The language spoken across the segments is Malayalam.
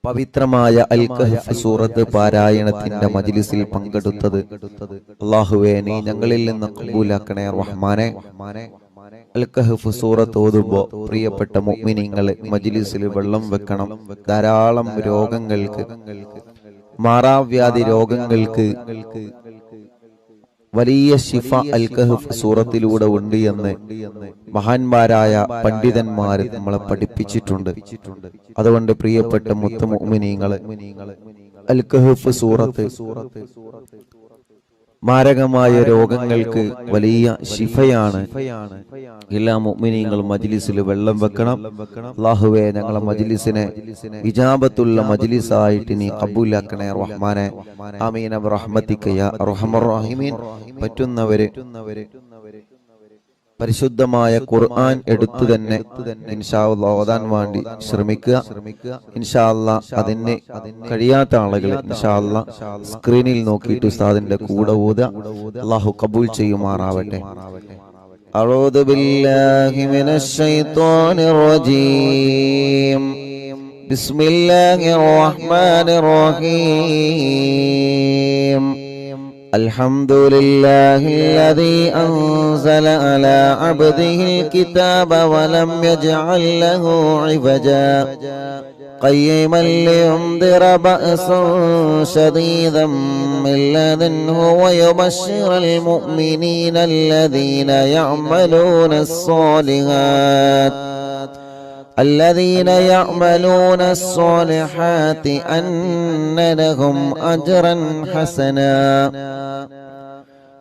പവിത്രമായ അൽ കഹ്ഫ് സൂറത്ത് പാരായണത്തിന്റെ മജ്ലിസിൽ പങ്കെടുത്തത് അല്ലാഹുവേ നീ ഞങ്ങളിൽ നിന്ന് ഖബൂലാക്കണേ റഹ്മാനെ. അൽ കഹ്ഫ് സൂറത്ത് ഓതുമ്പോൾ പ്രിയപ്പെട്ട മുഅ്മിനീങ്ങളെ മജ്ലിസിൽ വെള്ളം വെക്കണം. ധാരാളം രോഗങ്ങൾക്ക്, മാറാവ്യാധി രോഗങ്ങൾക്ക് വലിയ ശിഫ അൽ കഹ്ഫ് സൂറത്തിലൂടെ ഉണ്ട് എന്ന് മഹാന്മാരായ പണ്ഡിതന്മാർ നമ്മളെ പഠിപ്പിച്ചിട്ടുണ്ട്. അതുകൊണ്ട് പ്രിയപ്പെട്ട മുത്ത് മുഅ്മിനീങ്ങളെ അൽ കഹ്ഫ് സൂറത്ത് മാരകമായ രോഗങ്ങൾക്ക് വലിയ ശിഫയാണ്. എല്ലാ മുഅ്മിനീങ്ങളും മജ്ലിസിൽ വെള്ളം വെക്കണം. അല്ലാഹുവേ ഞങ്ങളെ മജ്ലിസിനെ ഇജാബത്തുള്ള മജ്ലിസായിട്ട് നീ ഖബൂലാക്കണേ റഹ്മാനെ. ആമീൻ ബിറഹ്മതിക യാ അർഹമർ റഹീമീൻ. പറ്റുന്നവരെ പരിശുദ്ധമായ ഖുർആൻ എടുത്തു തന്നെ ഇൻഷാ അല്ലാഹ് ഓതാൻ വേണ്ടി ശ്രമിക്കുക. ഇൻഷാ അല്ലാഹ് അതിന് കഴിയാത്ത ആളുകൾ ഇൻഷാ അല്ലാഹ് സ്ക്രീനിൽ നോക്കിയിട്ട് ഉസ്താദിന്റെ കൂടെ ഓതുക. അല്ലാഹു ഖബൂൽ ചെയ്യുമാറാവട്ടെ. അഊദു ബില്ലാഹി മിനശ് ശൈത്വാനിർ റജീം. ബിസ്മില്ലാഹിർ റഹ്മാനിർ റഹീം. الحمد لله الذي أنزل على عبده الكتاب ولم يجعل له عوجا قيما لينذر بأسا شديدا من لدنه ويبشر المؤمنين الذين يعملون الصالحات أن لهم أجرا حسنا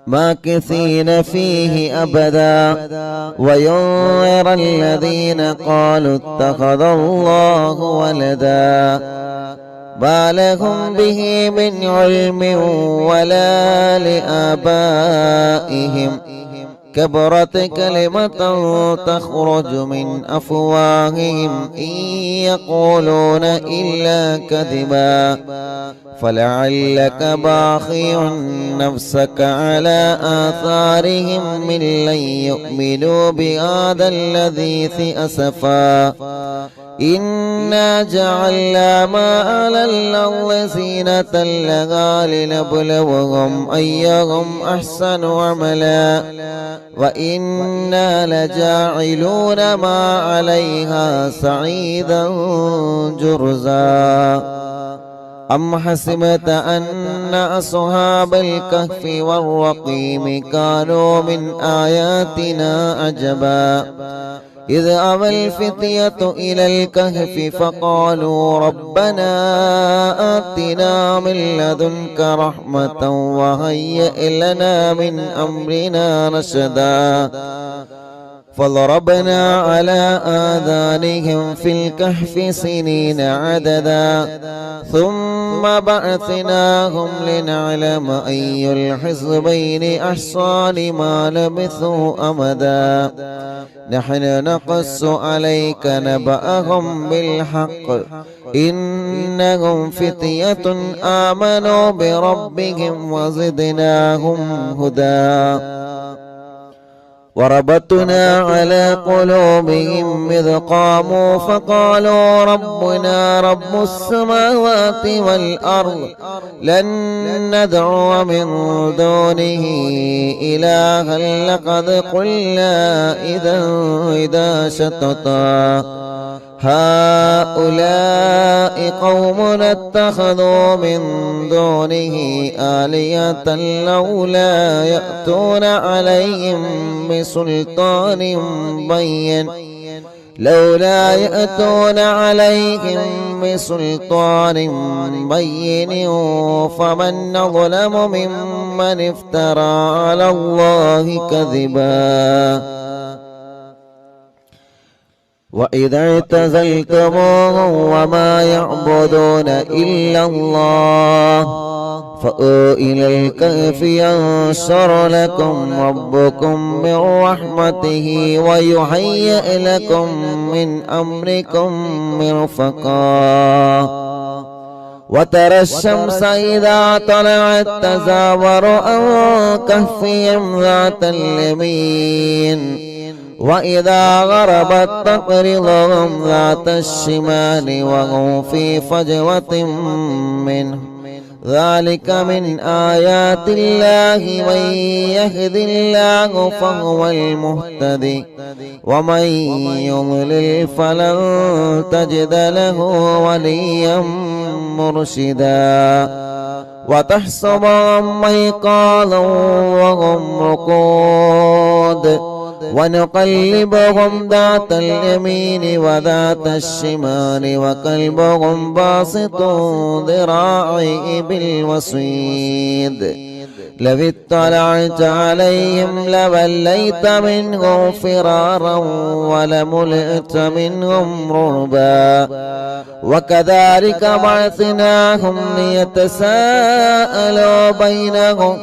ماكثين فيه أبدا وينذر الذين قالوا اتخذ الله ولدا ما لهم به من علم ولا لآبائهم كبرت كلمة تخرج من أفواههم إن يقولون إلا كذبا فلعلك باخع نفسك على آثارهم من لن يؤمنوا بهذا الحديث أسفا إنا جعلنا ما على الأرض زينة لها لنبلوهم أيهم أحسن عملا وإنا لجاعلون ما عليها صعيدا جرزا أم حسبت أن أصحاب الكهف والرقيم كانوا من آياتنا عجبا إذ أوى الفتية إلى الكهف فقالوا ربنا آتنا من لدنك رحمة وهيئ لنا من أمرنا رشدا فضربنا على آذانهم في الكهف سنين عددا ثم بعثناهم لنعلم أي الحزبين أحصى لما لبثوا أمدا نحن نقص عليك نبأهم بالحق إنهم فتية آمنوا بربهم وزدناهم هدى وربطنا على قلوبهم إذ قاموا فقالوا ربنا رب السماوات والأرض لن ندعو من دونه إلها لقد قلنا إذا شططا هؤلاء قومنا اتخذوا من دونه آلهة لولا يأتون عليهم بسلطان بين فمن ظلم ممن افترى على الله كذبا وإذا اعتزلتموهم وما يعبدون إلا الله فأووا إلى الكهف ينشر لكم ربكم من رحمته ويهيئ لكم من أمركم مرفقا وترى الشمس إذا طلعت تزاور عن كهفهم ذات اليمين وإذا غربت تقرضهم ذات الشمال وهم في فجوة منه ذلك من آيات الله من يهد الله فهو المهتدي ومن يضلل فلن تجد له وليا مرشدا وتحسبهم أيقاظا وهم رقود ونقلبهم ذات اليمين وذات الشمال وكلبهم باسط ذراعيه بالوصيد لو اطلعت عليهم لوليت منهم فرارا ولملئت منهم رعبا وكذلك بعثناهم ليتساءلوا بينهم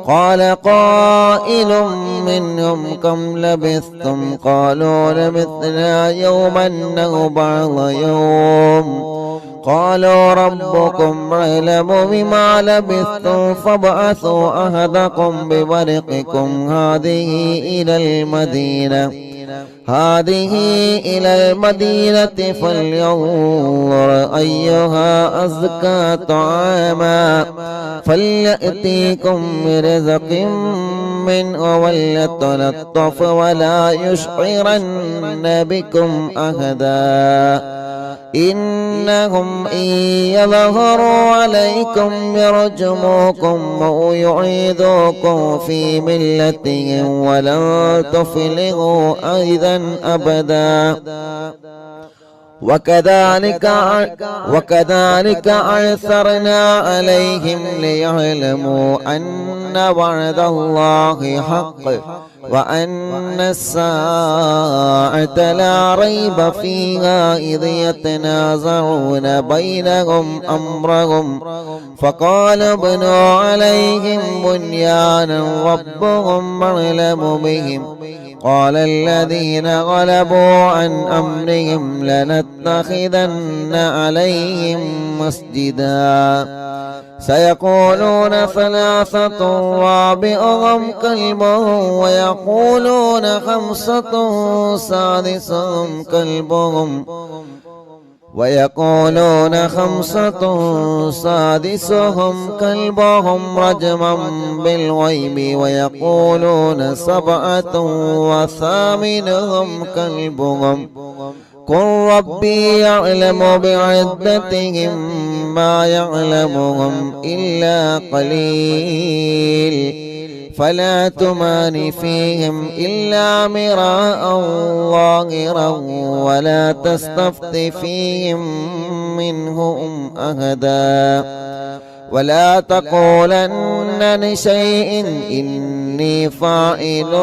قال قائل منهم كم لبثتم قالوا لبثنا يوما أو بعض يوم قالوا ربكم أعلم بما لبثتم فابعثوا أحدكم بورقكم هذه إلى المدينة فلينظر أيها أزكى طعاما فليأتيكم برزق منه وليتلطف ولا يشعرن بكم أحدا إنهم إن يظهروا عليكم يرجموكم أو يعيدوكم في ملتهم ولن تفلحوا أيضا أبدا وكذلك أعثرنا عليهم ليعلموا أن وعد الله حق وأن الساعة لا ريب فيها إذ يتنازعون بينهم أمرهم فقال ابنوا عليهم بنيانا ربهم أعلم بهم قال الذين غلبوا عن أمرهم لنتخذن عليهم مسجدا سيقولون ثلاثة رابعهم كلبهم ويقولون خمسة سادسهم كلبهم رجما بالغيب ويقولون سبعة وثامنهم كلبهم قل ربي يعلم بعدتهم ما يعلمهم إلا قليل فلا تمار فيهم إلا مراء ظاهرا ولا تستفت فيهم منهم أحدا ولا تقولن لشيء إني فاعل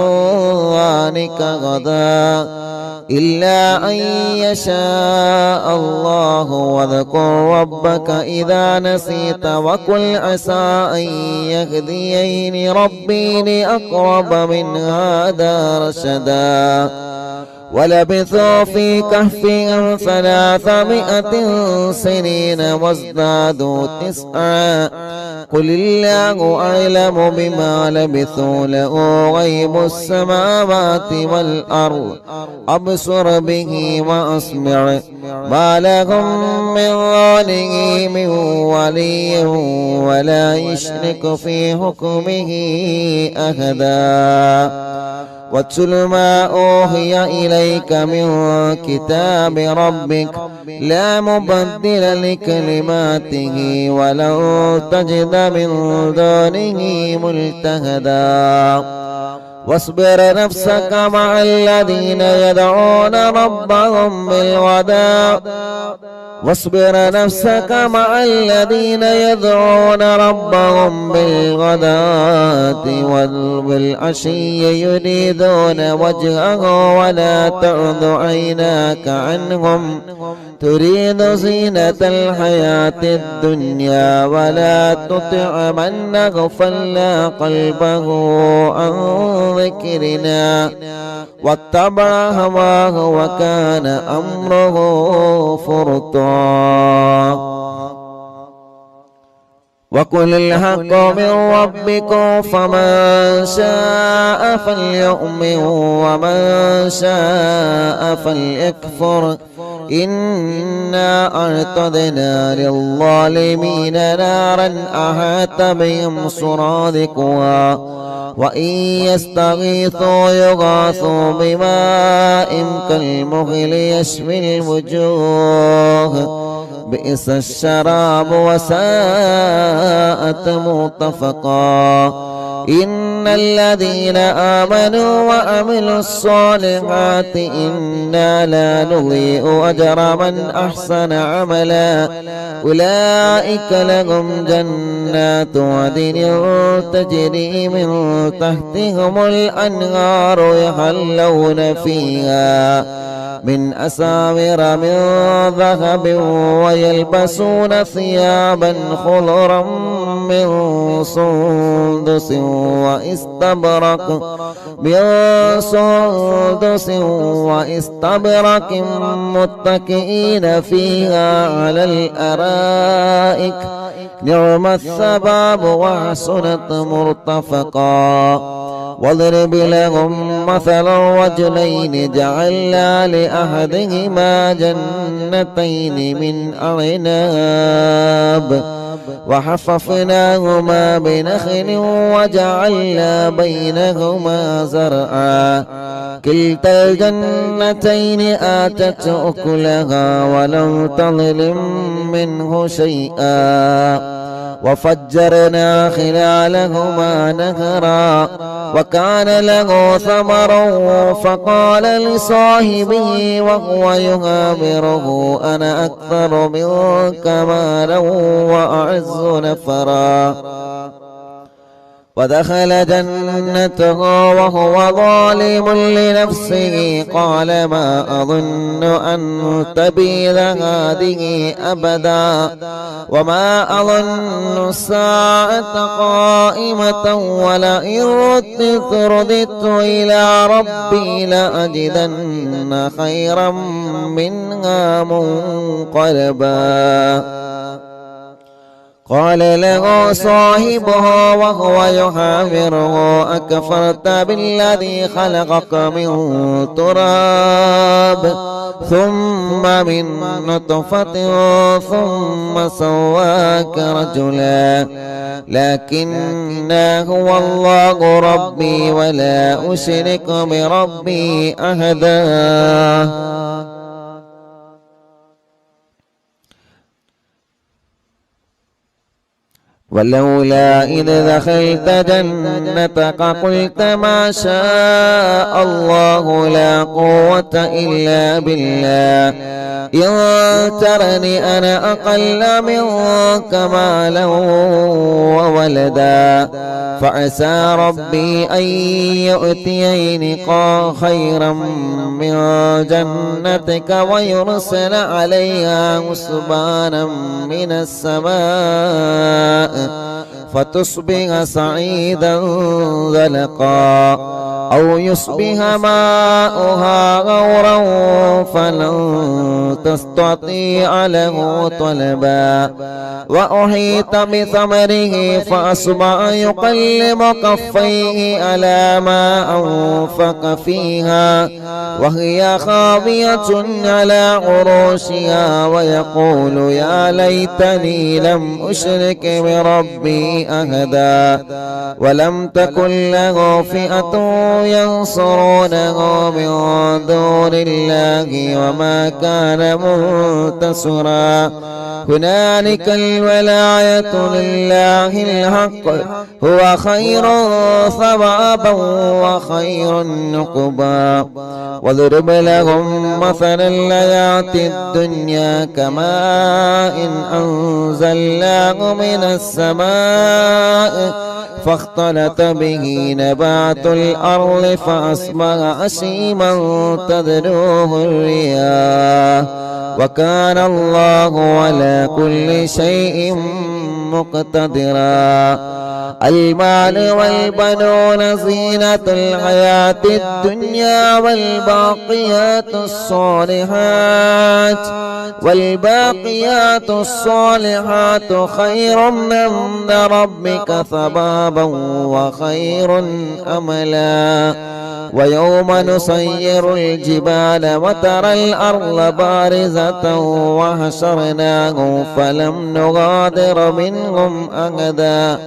ذلك غدا إلا أن يشاء الله واذكر ربك إذا نسيت وقل عسى أن يهديني ربي لأقرب من هذا رشدا ولبثوا في كهفهم 300 سنين وازدادوا 9 قل الله أعلم بما لبثوا له غيب السماوات والأرض أبصر به وأسمع ما لهم من دونه من ولي ولا يشرك في حكمه أحدا واتل ما أوحي إليك من كتاب ربك لا مبدل لكلماته ولن تجد من دونه ملتهدا واصبر نفسك مع الذين يدعون ربهم بالغداة والعشي يريدون وجهه ولا تعد عيناك عنهم تريد زينة الحياة الدنيا ولا تطع من أغفلنا قلبه عن ذكرنا واتبع هواه وكان أمره فرطا وقل الحق من ربكم فمن شاء فليؤمن ومن شاء فليكفر إنا أعتدنا للظالمين نارا أحاط بهم سرادقها وإن يستغيثوا يغاثوا بماء كالمهل يشوي الوجوه بئس الشراب وساءت مرتفقا إن الذين آمنوا وعملوا الصالحات إنا لا نضيع أجر من أحسن عملا أولئك لهم جنات عدن تجري من تحتهم الأنهار يحلون فيها من أساور من ذهب ويلبسون ثيابا خضرا من سندس واستبرق متكئين فيها على الأرائك نعم الثواب وحسنت مرتفقا واضرب لهم مثل الرجلين جعلنا لأحدهما جنتين من أعناب وحففناهما بنخل وجعلنا بينهما زرعا كلتا الجنتين آتت أكلها ولم تظلم منه شيئا وفجرنا خلالهما نهرا وكان له ثمر فقال لصاحبه وهو يهابره أنا أكثر منك مالا وأعز نفرا ودخل جنته وهو ظالم لنفسه قال ما أظن أن تبيد هذه أبدا وما أظن الساعة قائمة ولئن رددت إلى ربي لأجدن خيرا منها منقلبا قال له صاحبه وهو يحاوره أكفرت بالذي خلقك من تراب ثم من نطفة ثم سواك رجلا لكن هو الله ربي ولا أشرك بربي أحدا ولولا إذ دخلت جنتك قلت ما شاء الله لا قوة إلا بالله إن ترني أنا أقل منك مالا وولدا فعسى ربي أن يؤتيني خيرا من جنتك ويرسل عليها حسبانا من السماء فتصبح صعيدا زلقا أو يصبح ماؤها غورا فلن تستطيع له طلبا وأحيط بثمره فأصبح يقلب كفيه على ما أنفق فيها وهي خاوية على عروشها ويقول يا ليتني لم أشرك بربي أحدا ولم تكن له فئة ينصرونه من دون الله وما كان منتصرا هنالك الولاية لله الحق هو خير ثوابا وخير عقبا واضرب لهم مثل الحياة الدنيا كماء أنزلناه من السماء فاختلط به نبات الأرض فأصبح هشيما تذروه الرياح وكان الله على كل شيء مقتدرا. المال والبنون زينة الحياة الدنيا والباقيات الصالحات خير عند ربك ثوابا وخير أملا. ويوم نسير الجبال وترى الأرض بارزة وحشرناهم فلم نغادر منهم أحدا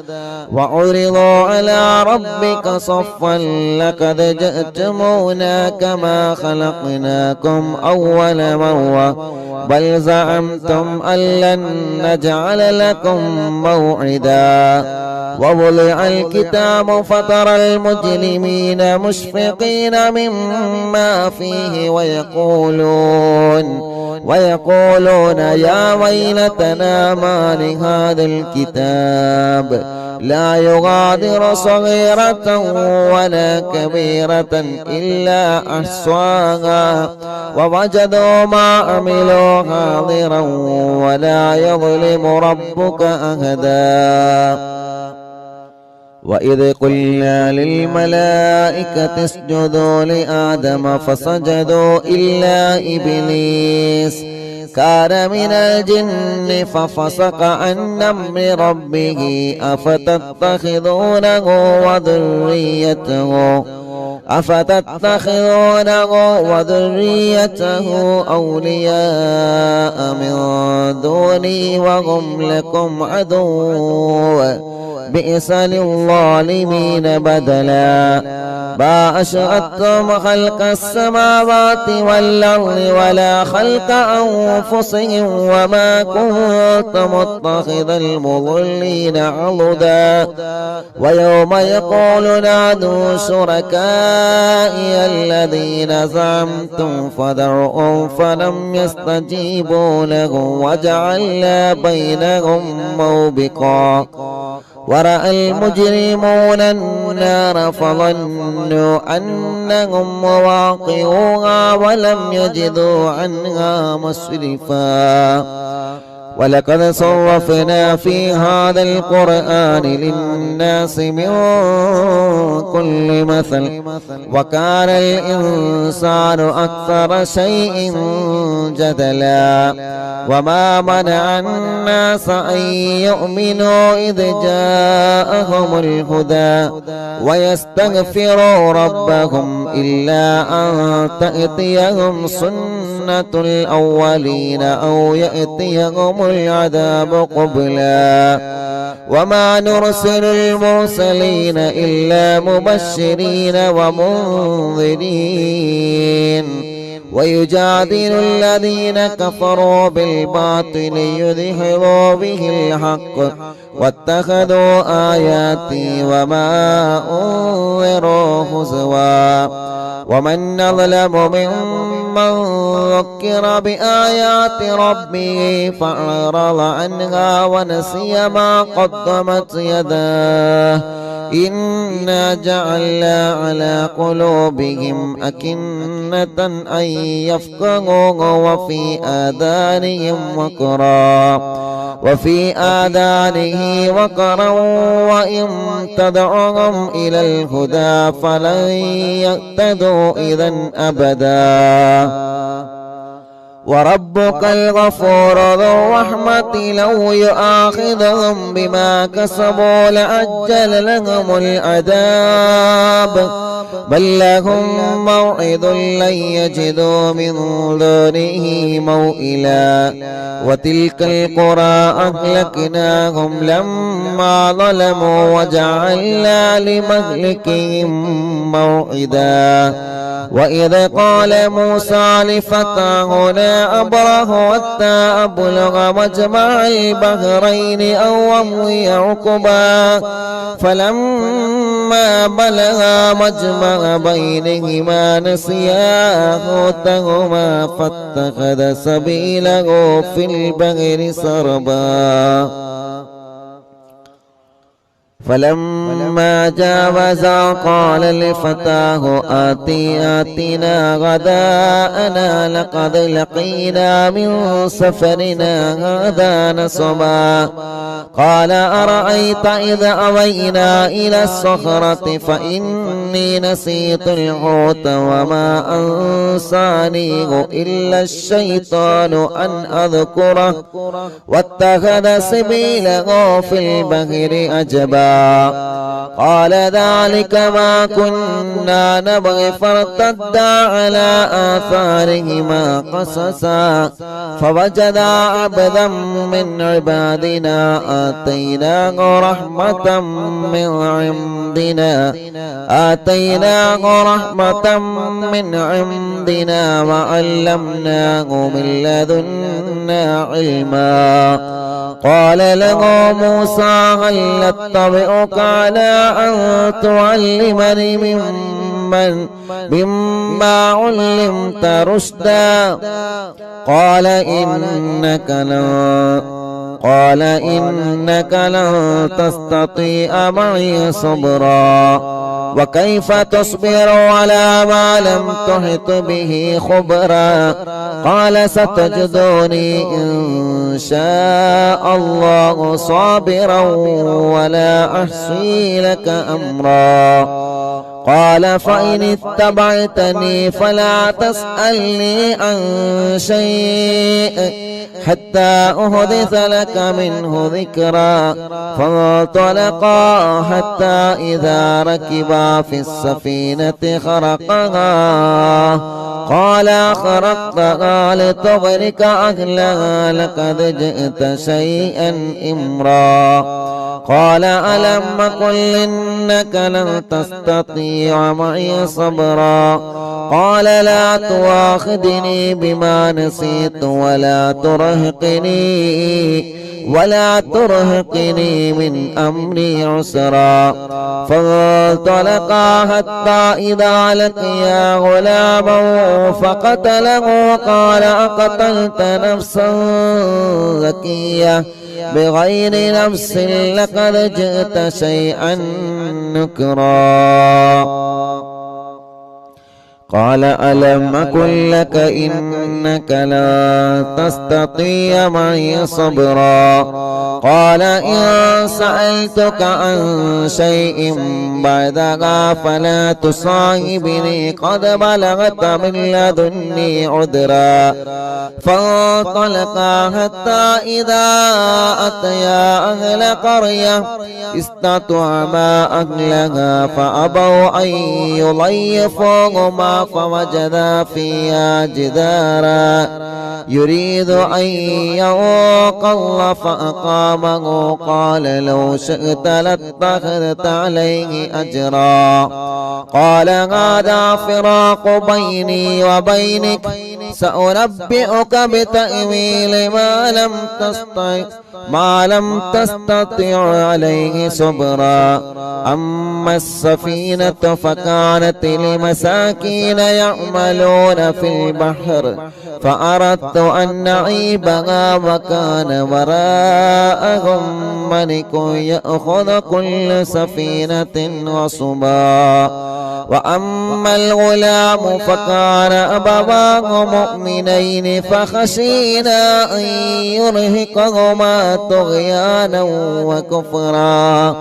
وعرضوا على ربك صفا لقد جئتمونا كما خلقناكم أول مرة بل زعمتم أن لن نجعل لكم موعدا. ووضع الكتاب فترى المجرمين مشفقين مما فيه ويقولون يا ويلتنا ما لهذا الكتاب لا يغادر صغيرة ولا كبيرة إلا أحصاها ووجدوا ما عملوا حاضرا ولا يظلم ربك أحدا. وإذ قلنا للملائكة اسجدوا لآدم فسجدوا إلا إبليس كان من الجن ففسق عن أمر ربه أفتتخذونه وذريته أولياء من دوني وهم لكم عدو بئس للظالمين بدلا. ما أشهدتم خلق السماوات والأرض ولا خلق أنفسهم وما كنت متخذ المضلين عضدا. ويوم يقول نادوا شركائي الذين زعمتم فدعوهم فلم يستجيبوا لهم وجعلنا بينهم موبقا. ورأى المجرمون النار فظنوا أنهم مواقعوها ولم يجدوا عنها مصرفا. ولقد صرفنا في هذا القرآن للناس من كل مثل وكان الإنسان أكثر شيء جدلا. وما منع الناس أن يؤمنوا إذ جاءهم الهدى ويستغفروا ربهم إلا أن تأتيهم سنة الأولين أو يأتيهم العذاب قبلا. وما نرسل المرسلين إلا مبشرين ومنذرين ويجادل الذين كفروا بالباطل ليدحضوا به الحق واتخذوا آياتي وما أنذروا هزوا. ومن أظلم ممن ذكر بآيات ربه فأعرض عنها ونسي ما قدمت يداه إنا جعلنا على قلوبهم أكنة أن يفقهوه وفي آذانه وقرا وإن تدعوهم إلى الهدى فلن يهتدوا إذا أبدا. وربك الغفور ذو الرحمة لو يؤاخذهم بما كسبوا لعجل لهم العذاب بل لهم موعد لن يجدوا من دونه موئلا. وتلك القرى أهلكناهم لما ظلموا وجعلنا لمهلكهم موعدا. وإذ قال موسى لفتاه لا أبرح حتى أبلغ مجمع البحرين أو أمضي حقبا فلما بلغا مجمع بينهما نسيا حوتهما فاتخذ سبيله في البحر سربا. فلما جاوزا قال لفتاه آتنا غداءنا لقد لقينا من سفرنا هذا نصبا قال أرأيت إذا أوينا إلى الصخرة فإني نسيت الحوت وما أنسانيه إلا الشيطان أن أذكره واتخذ سبيله في البحر أجبا قال ذلك ما كنا نبغي فارتدا على آثارهما قصصا فوجدا عبدا من عبادنا آتيناه رحمة من عندنا وعلمناه من لدنا علما قال له موسى هل أتبعك على أن تعلمني مما علمت رشدا قال إنك لن تستطيع معي صبرا وكيف تصبر على ما لم تحط به خبرا قال ستجدوني إن شاء الله صابرا ولا أحصي لك أمرا قال فإن اتبعتني فلا تسألني عن شيء حتى أحدث لك منه ذكرا فانطلقا حتى إذا ركبا في السفينة خرقها قال أخرقتها لتغرق أهلها لقد جئت شيئا إمرا قال ألم أقل إنك لن تستطيع معي صبرا قال لا تؤاخذني بما نسيت ولا ترهقني من أمري عسرا فانطلقا حتى إذا لقيا غلاما فقتله قال أقتلت نفسا زكية بغير نفس لقد جئت شيئا نكرا قال ألم أقل لك إنك لا تستطيع معي صبرا قال إن سألتك عن شيء بعدها فلا تصاحبني قد بلغت من لدني عذرا فانطلقا حتى إذا أتيا أهل قرية استطعما أهلها فأبوا أن يضيفوهما فوجدا فيها جدارا يريد أن ينقض فأقامه قال لو شئت لاتخذت عليه أجرا قال هذا فراق بيني وبينك سأنبئك بتأويل ما لم تستطع عليه صبرا أما السفينة فكانت لمساكين يعملون في البحر فأردت أن نعيبها وكان وراءهم ملك يأخذ كل سفينة غصبا وأما الغلام فكان أبواه مؤمنين فخشينا أن يرهقهما طغيانا وكفرا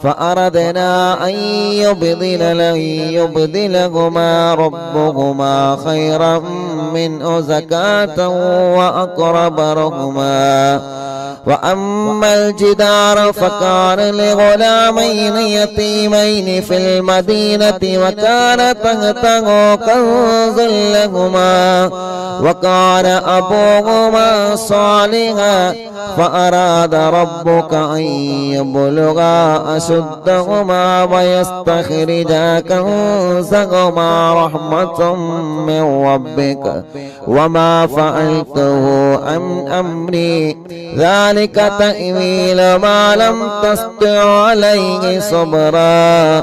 فأردنا أن يبدلهما ربهما خيرا منه زكاة وأقرب رحما وأما الجدار فكان لغلامين يتيمين في المدينة وكان تحته كنز لهما وكان أبوهما صالحا فأراد ربك أن يبلغا أشدهما ويستخرجا كنزهما رحمة من ربك وما فعلته عن أمري ذلك تأويل ما لم تستطع عليه صبرا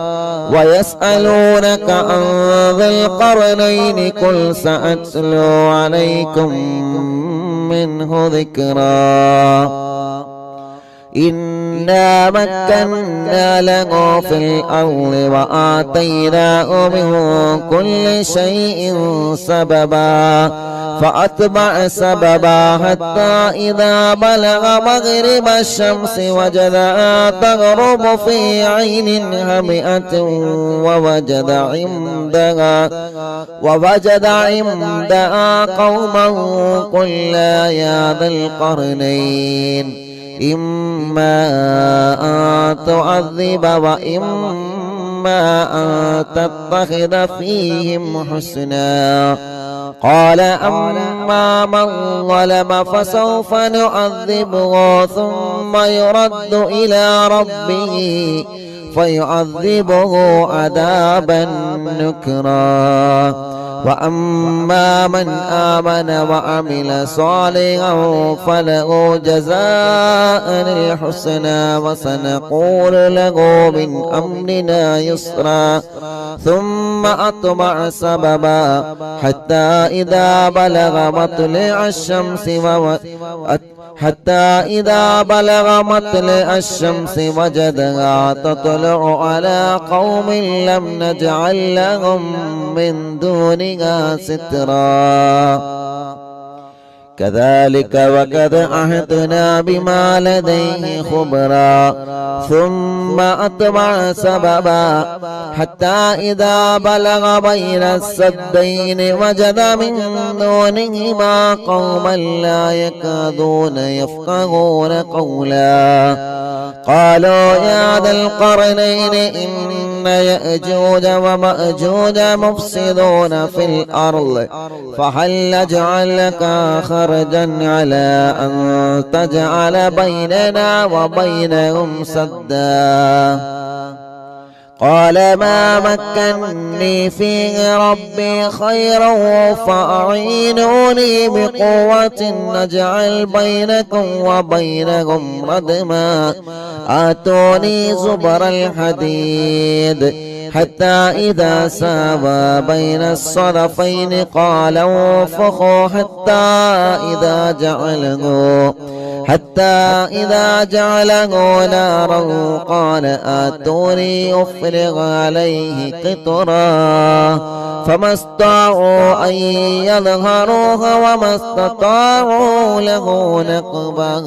ويسألونك عن ذي القرنين قل سأتلو عليكم منه ذكرا إن إنا مكنا له في الأرض وآتيناه من كل شيء سببا فأتبع سببا حتى إذا بلغ مغرب الشمس وجدها تغرب في عين هامئة ووجد عندها قوما قلنا يا ذا القرنين إما أن تعذب وإما أن تتخذ فيهم حسنا قال أما من ظلم فسوف نعذبه ثم يرد إلى ربه فيعذبه عذابا نكرا وأما من آمن وعمل صالحا فله جزاء الحسنى وسنقول له من أمرنا يسرا ثم أتبع سببا حتى إذا بلغ مطلع الشمس وجدها تطلع على قوم لم نجعل لهم من دونها سترا كذلك وقد عهدنا بما لديه خبرا ثم أتبع سببا حتى إذا بلغ بين السدين وجد من دونهما قوما لا يكادون يفقهون قولا قالوا يا ذا القرنين إن يأجوج ومأجوج مفسدون في الأرض فهل نجعل لك خرجا على أن تجعل بيننا وبينهم سدا قال ما مكنني فيه ربي خيرا فأعينوني بقوة نجعل بينكم وبينهم ردما آتوني زبر الحديد حتى إذا ساوى بين الصدفين قال انفخوا حتى إذا جعله نارا قال آتوني أفرغ عليه قطرا فما استطاعوا أن يظهروها وما استطاعوا له نقبا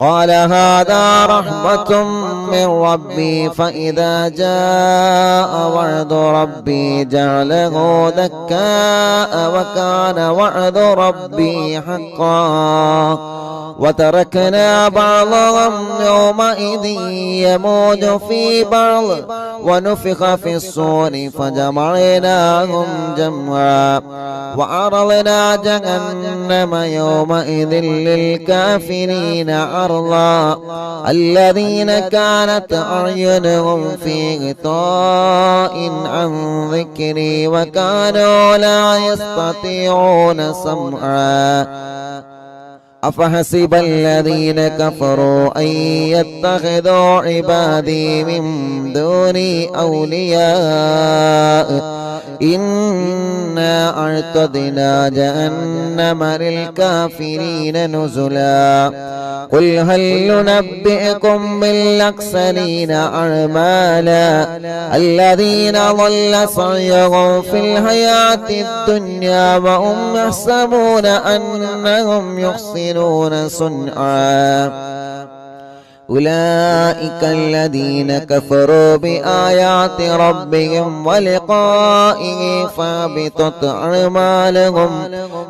قال هذا رحمة من ربي فإذا جاء وعد ربي جعله دكاء وكان وعد ربي حقا وتركنا بعضهم يومئذ يموج في بعض ونفخ في الصور فجمعناهم جمعا وعرضنا جهنم يومئذ للكافرين عرضا الذين كانت أعينهم في غطاء عن ذكري وكانوا لا يستطيعون سمعا أفحسب الذين كفروا أن يتخذوا عبادي من دوني أولياء إنا أعتدنا جهنم للكافرين نزلا قل هل ننبئكم بالأخسرين أعمالا الذين ضل سعيهم في الحياة الدنيا وهم يحسبون أنهم يحسنون صنعا أولئك الذين كفروا بآيات ربهم ولقائه فابطت أعمالهم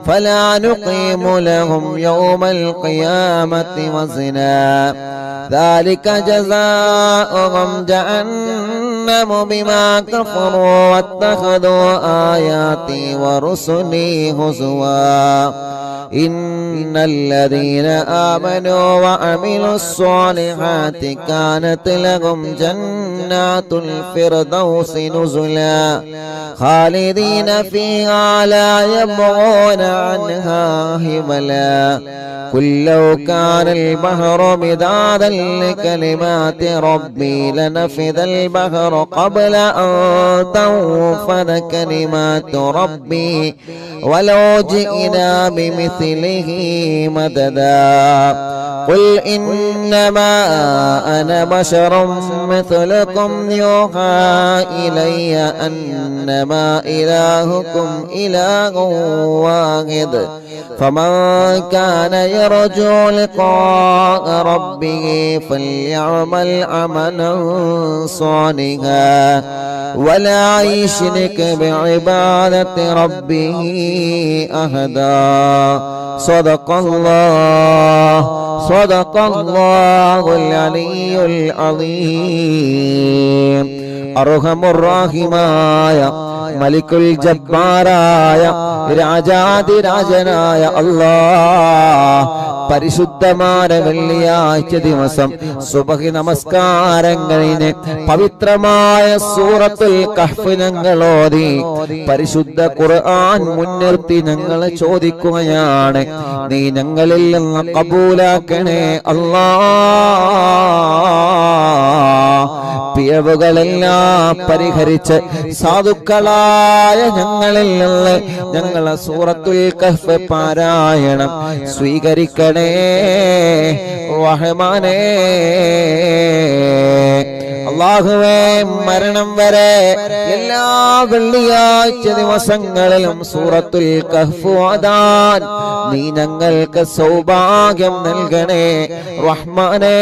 فلا نقيم لهم يوم القيامة وزنا ذلك جزاؤهم جهنم بما كفروا واتخذوا آياتي ورسلي هزوا إن الذين آمنوا وعملوا الصالحات كانت لهم جنات الفردوس نزلا خالدين فيها لا يبغون عنها حولا قل لو كان البحر مدادا لكلمات ربي لنفذ البحر قبل أن تنفذ كلمات ربي ولو جئنا بمثله مددا قل إنما أنا بشر مثلكم يوحى إلي أنما إلهكم إله واحد فمن كان يرجو لقاء ربه فليعمل عملا صالحا ولا يشرك بعبادة ربه أحدا صدق الله العلي العظيم أرحم الراحمين മലിക്കുൽ ജബ്ബാറായ രാജാതിരാജനായ അല്ലാഹ് പരിശുദ്ധമായ വെള്ളിയാഴ്ച ദിവസം സുബഹി നമസ്കാരം കഴിഞ്ഞ് പവിത്രമായ സൂറത്തുൽ കഹ്ഫ് ഞങ്ങൾ ഓതി പരിശുദ്ധ ഖുർആൻ മുൻനിർത്തി ഞങ്ങൾ ചോദിക്കുകയാണ്, നീ ഞങ്ങളിൽ നിന്ന് കബൂലാക്കണേ അല്ലാഹ്. പിഴവുകളെല്ലാം പരിഹരിച്ച് സാധുക്കളായ ഞങ്ങളിൽ നിന്ന് ഞങ്ങളെ സൂറത്തുൽ കഹ്ഫ് പാരായണം സ്വീകരിക്കണേ റഹ്മാനേ. അല്ലാഹുവേ, മരണം വരെ എല്ലാ വെള്ളിയാഴ്ച ദിവസങ്ങളിലും സൂറത്തുൽ കഹ്ഫ് ഓതാൻ നീ ഞങ്ങൾക്ക് സൗഭാഗ്യം നൽകണേ റഹ്മാനേ.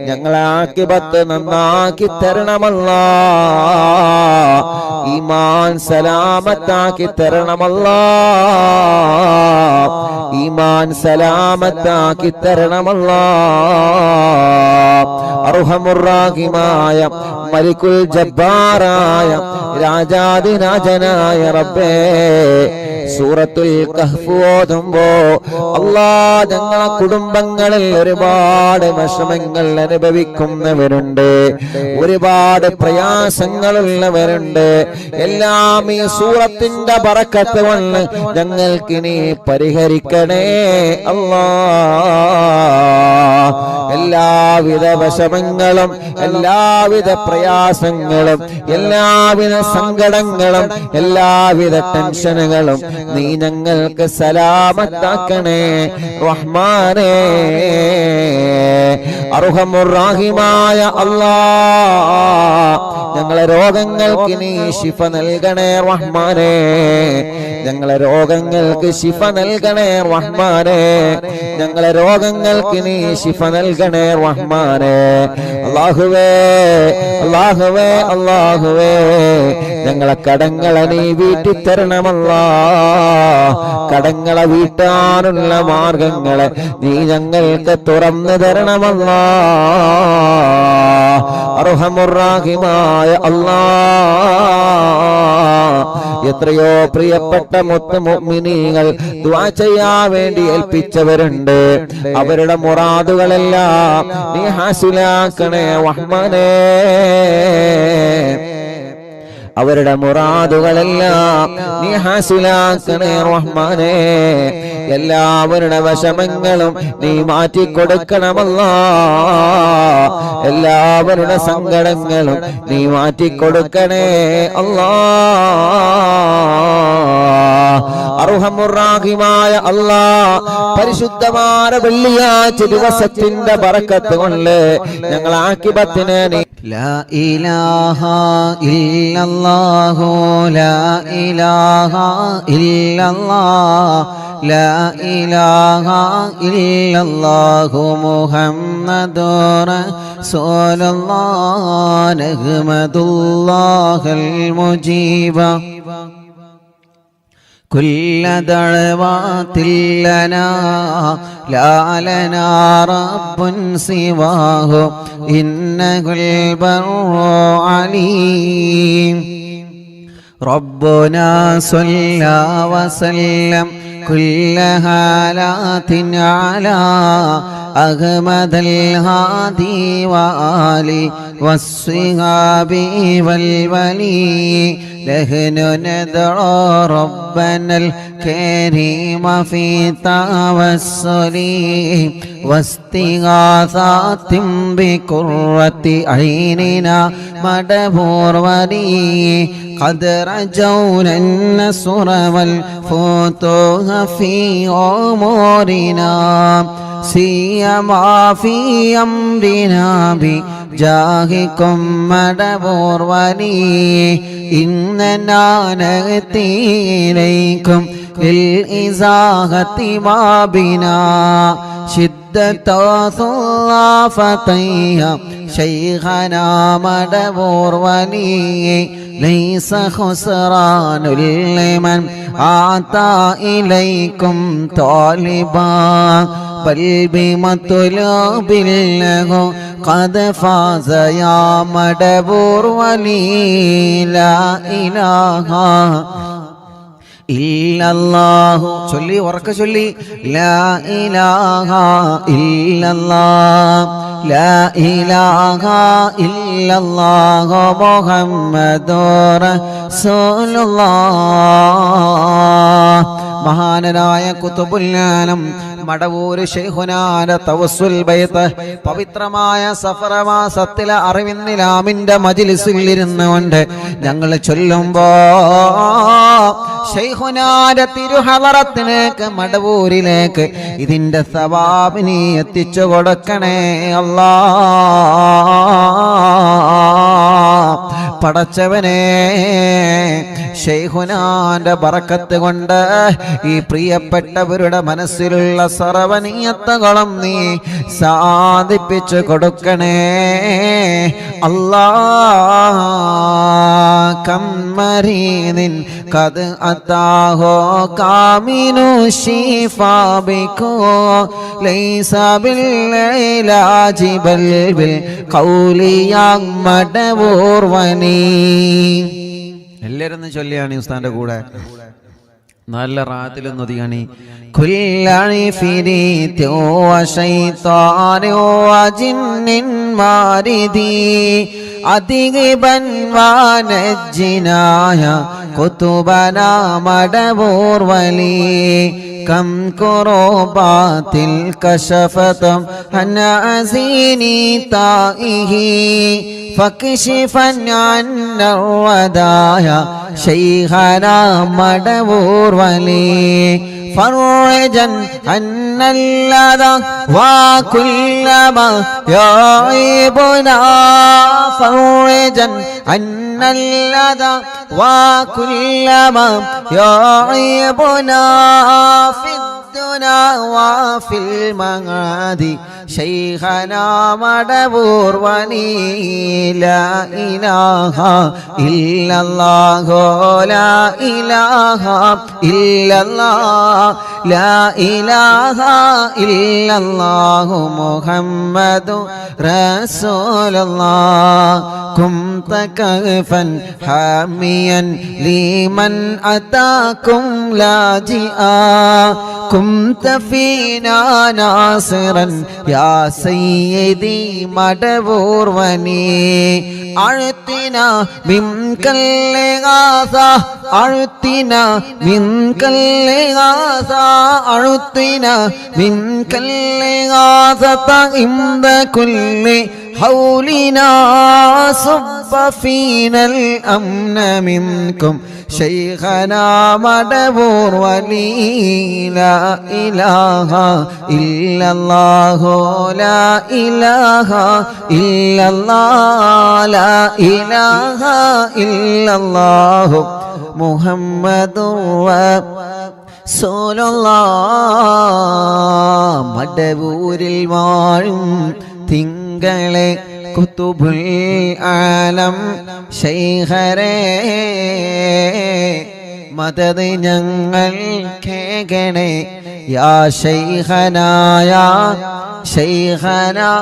ഞങ്ങളെ ആഖിബത്ത് നന്നാക്കി തരണമല്ലാഹ്, ഈമാൻ സലാമത്താക്കി തരണമല്ലാഹ്, ഈമാൻ സലാമത്താക്കി തരണമല്ലാഹ്. അർഹമുർ-റഹീമായ മലിക്കുൽ ജബ്ബാറായ രാജാതിരാജനായ റബ്ബേ, സൂറത്തുൽ കഹ്ഫ് ഓതുമ്പോ അല്ലാഹ് ഞങ്ങളെ കുടുംബങ്ങളിൽ ഒരുപാട് വിഷമങ്ങൾ അനുഭവിക്കുന്നവരുണ്ട്, ഒരുപാട് പ്രയാസങ്ങളുള്ളവരുണ്ട്. എല്ലാം ഈ സൂറത്തിന്റെ ബറക്കത്ത് കൊണ്ട് ഞങ്ങൾക്ക് നീ പരിഹരിക്കണേ അല്ലാഹ്. എല്ലാവിധ വിഷമങ്ങളും എല്ലാവിധ പ്രയാസങ്ങളും എല്ലാവിധ സങ്കടങ്ങളും എല്ലാവിധ ടെൻഷനുകളും നീ ഞങ്ങൾക്ക് സലാമത്താക്കണേ റഹ്മാനേ. അർഹമുർ-റഹീമായ അല്ലാഹ്, ഞങ്ങളെ രോഗങ്ങൾക്ക് നീ ശിഫ നൽകണേ റഹ്മാനേ. ഞങ്ങളെ രോഗങ്ങൾക്ക് ശിഫ നൽകണേ റഹ്മാനേ. ഞങ്ങളെ രോഗങ്ങൾക്ക് നീ ശിഫ നൽകണേ റഹ്മാനേ. അല്ലാഹുവേ, അല്ലാഹുവേ, അല്ലാഹുവേ, ഞങ്ങളെ കടങ്ങളെ നീ വീട്ടിത്തരണമല്ലാഹ്. കടങ്ങളെ വീട്ടാനുള്ള മാർഗങ്ങളെ നീ ഞങ്ങൾക്ക് തുറന്നു തരണമല്ലാഹ്. അർഹമുർ-റഹീമായ അല്ലാഹ്, എത്രയോ പ്രിയപ്പെട്ട മുഅ്മിനീങ്ങൾ ദുആ ചെയ്യാൻ വേണ്ടി ഏൽപ്പിച്ചവരുണ്ട്. അവരുടെ മുറാദുകളെല്ലാം നീ ഹാസിലാക്കണേ റഹ്മാനേ. അവരുടെ മുറാദുകളെല്ലാം നീ ഹാസിലാക്കണേ റഹ്മാനേ. എല്ലാവരുടെ വിഷമങ്ങളും നീ മാറ്റിക്കൊടുക്കണമല്ലാഹ്. എല്ലാവരുടെ സങ്കടങ്ങളും നീ മാറ്റിക്കൊടുക്കണേ അല്ലാഹ്. അർഹമുർ-റഹീമായ അല്ലാഹ്, പരിശുദ്ധമായ വെള്ളിയാഴ്ച ദിവസത്തിന്റെ ബറക്കത്ത് കൊണ്ട് ഞങ്ങൾ ആഖിബത്തിനെ നീ ലാ ഇലാഹ ഇല്ലല്ലാഹു ലാ ഇലാഹ ഇല്ലല്ലാഹ് ലാ ഇലാഹ ഇല്ലല്ലാഹു മുഹമ്മദുർ റസൂലുള്ളാഹ് നഹ്മദുല്ലാഹൽ മുജീബ كل دعوات لنا لا لنا رب سواه إنه البر عليم ربنا صلى وسلم كل حالات على أحمد الهادي وآله والصحاب والولي نحن ندعو ربنا الكريم في توسل واستغاثات بقرة عيننا مدبور ولي قد رجونا النصر والفتوح في أمورنا سيما في أمرنا بجاهكم مدبور ولي إننا نأتي إليكم للإزاحة ما بنا شدة ثلافتي شيخنا مدبور ولي ليس خسران لمن أعطى إليكم طالبا بل بمطلوب له قد فاز يا مدبور ولي لا إله إلا ചൊല്ലി ഉറക്കെ ചൊല്ലി ലാ ഇലാഹ ഇല്ലല്ലാഹ് ലാ ഇലാഹ ഇല്ലല്ലാഹു മുഹമ്മദുർ റസൂലുള്ളാഹ്. മഹാനായ ഖുതുബുൽ ആലം മടവൂര് ശൈഖുനാന്റെ തവസ്സുൽ ബൈത്ത് പവിത്രമായ സഫർ മാസത്തിലെ അറിവിന്നിലാമിന്റെ മജ്ലിസിൽ ഇരുന്നുകൊണ്ട് ഞങ്ങൾ ചൊല്ലുമ്പോ ശൈഖുനാന്റെ തിരുഹളറത്തിലേക്ക് മടവൂരിലേക്ക് ഇതിന്റെ സവാബിനെ എത്തിച്ചു കൊടുക്കണേ അല്ലാ. പടച്ചവനെ ശൈഖുനാന്റെ ബറക്കത്ത് കൊണ്ട് ഈ പ്രിയപ്പെട്ടവരുടെ മനസ്സിലുള്ള സർവനീയത്തുകളും നീ സാധിപ്പിച്ചു കൊടുക്കണേ അല്ലാ. കമ്മരീനിൻ കത് അതാഹോ കാമിനു ശിഫാബിക്കോ ലൈസ ബിൽഇലാജി ബൽ ബിൽ ഖൗലിയാ മടവൂർ വനി. എല്ലാവരും ചൊല്ലിയാണ് ഉസ്താന്റെ കൂടെ നല്ല റാത്തിലൊന്നും ഒതുങ്ങണി. കുല്ലി ഫിരീത്യോ ശൈത്താനോ ജിന്നിൻ മാരിദി അധികബൻ വാനജ്ജിനായ കുതുബനാ മടവൂർ വലി كم كروبات كشفت عن أزيني تائه فاكشفا عنا الودايا شيخنا مدبور ولي فرجا عن اللذى وكل ما يعيبنا فرجا عن اللذى وكل ما يعيبنا في الدنيا وفي المعاد شيخنا مدبور ولي لا إله إلا الله لا إله إلا الله لا إله إلا الله محمد رسول الله كنت كهفا حاميا لمن أتاكم لاجئا كنت فينا ناصرا يا سيدي مدبور وني أعطنا منك الإغاثة أعطنا منك الإغاثة أعطنا منك الإغاثة عند كل حولنا صب فينا الأمن منكم شيخنا مدبور ولي لا إله إلا الله لا إله إلا الله لا إله إلا الله محمد رسول الله. മടവൂരിൽ വാഴും തിങ്കളെ കുതുബുൽ ആലം ശൈഖരേ മദദ് ഞങ്ങൾ കേകണേ യാ ശൈഖനായ ശൈഖനാ.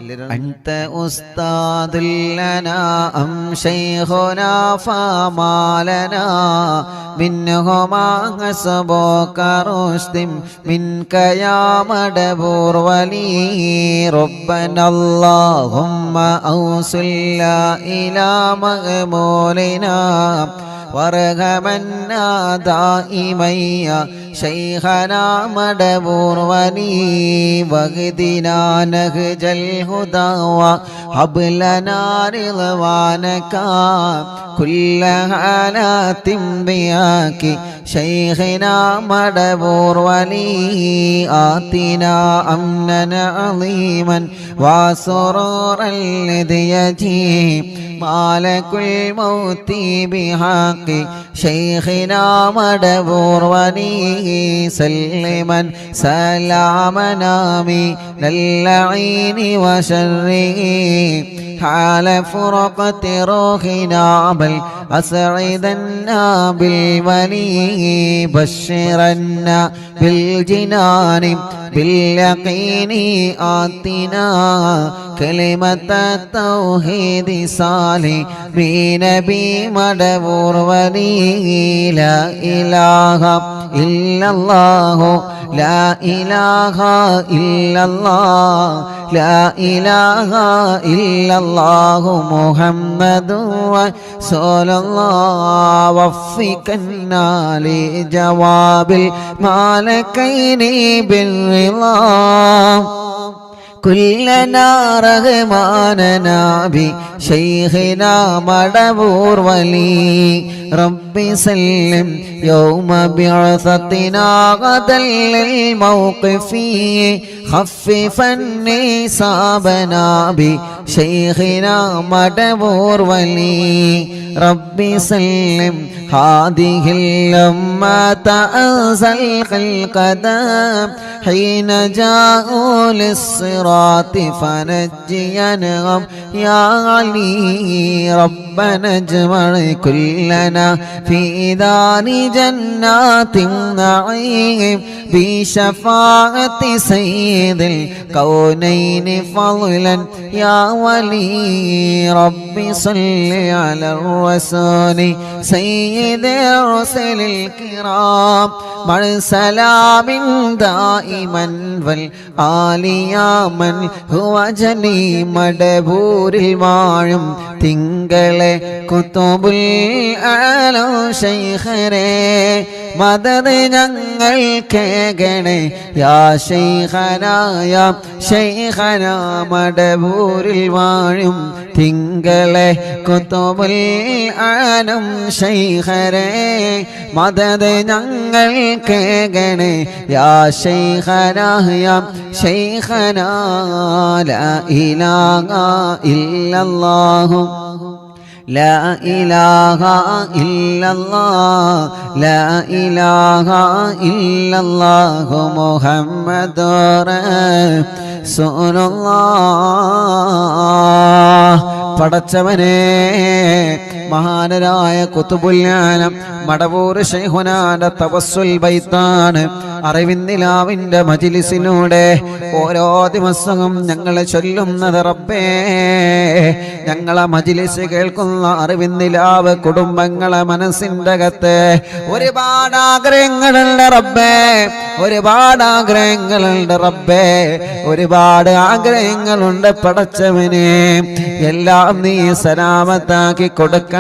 എല്ലാവരും أنت أستاذ لنا أم شيخنا فما لنا منهما حسبك رشد منك يا مدبور ولي ربنا اللهم أوصلنا إلى مأمولنا وارحمنا دائما يا شيخنا مدبور ولي واهدنا نهج الهدى وهب لنا رضوانك كل حالات بياك شيخنا مدبور ولي آتنا أمنا عظيما وسرورا الذي يجيب مالك الموت بحق شيخنا مدبور ولي سلما سلامنا من اللعين وشره حال فرقة روحنا بل أسعدنا بالولي بشرنا بالجنان باليقين آتنا كلمة التوحيد صالح بنبي مدبور ولي لا إله إلا الله لا إله إلا الله لا إله إلا الله محمد رسول الله وفقنا لجواب الملكين بالرضا كلنا رحماننا بشيخنا مدبور ولي ربي سلم يوم بعثتنا غدا للموقف خففني صابنا بشيخنا مدبور ولي ربي سلم هذه الأمة أنزل القدم حين جاءوا للصراط فنجينهم يا علي ربنا اجمع كلنا في دار جنات النعيم بشفاعة سيد الكونين فضلا يا ولي ربي صل على الرسول سيد الرسل الكرام مع سلام دائما والآل يا من هو جني مدبور المعلم തിങ്കളെ കുത്തുബുൽ ആലോ ശൈഖരേ മദദ് ഞങ്ങൾ കേകണേ യാ ശൈഖനാ യാ ശൈഖനാ മടബൂരിൽ വാഴും തിങ്കളെ കുത്തുബുൽ ആലം ശൈഖരേ മദദ് ഞങ്ങൾ കേകണേ യാ ശൈഖനാ യാ ശൈഖനാ ലാ ഇലാഹ ഇല്ലല്ലാഹു لا إله إلا الله لا إله إلا الله محمد رسول الله പടച്ചവനെ മഹാനരായ കുതുബുൽ ആലം മടവൂർ ശൈഖുനാന്റെ തവസ്സുൽ ബൈത്താണ് അറിവിന്നിലാവിന്റെ മജ്ലിസിലൂടെ ഓരോ ദിവസവും ഞങ്ങൾ ചൊല്ലുന്നത് റബ്ബേ ഞങ്ങളെ മജ്ലിസ് കേൾക്കുന്ന അറിവിന്നിലാവ് കുടുംബങ്ങളെ മനസ്സിന്റെ അകത്ത് ഒരുപാട് ആഗ്രഹങ്ങളുണ്ട് റബ്ബേ ഒരുപാട് ആഗ്രഹങ്ങളുണ്ട് റബ്ബേ ഒരുപാട് ആഗ്രഹങ്ങളുണ്ട് പടച്ചവനെ എല്ലാം നീ സലാമത്താക്കി കൊടുക്കണം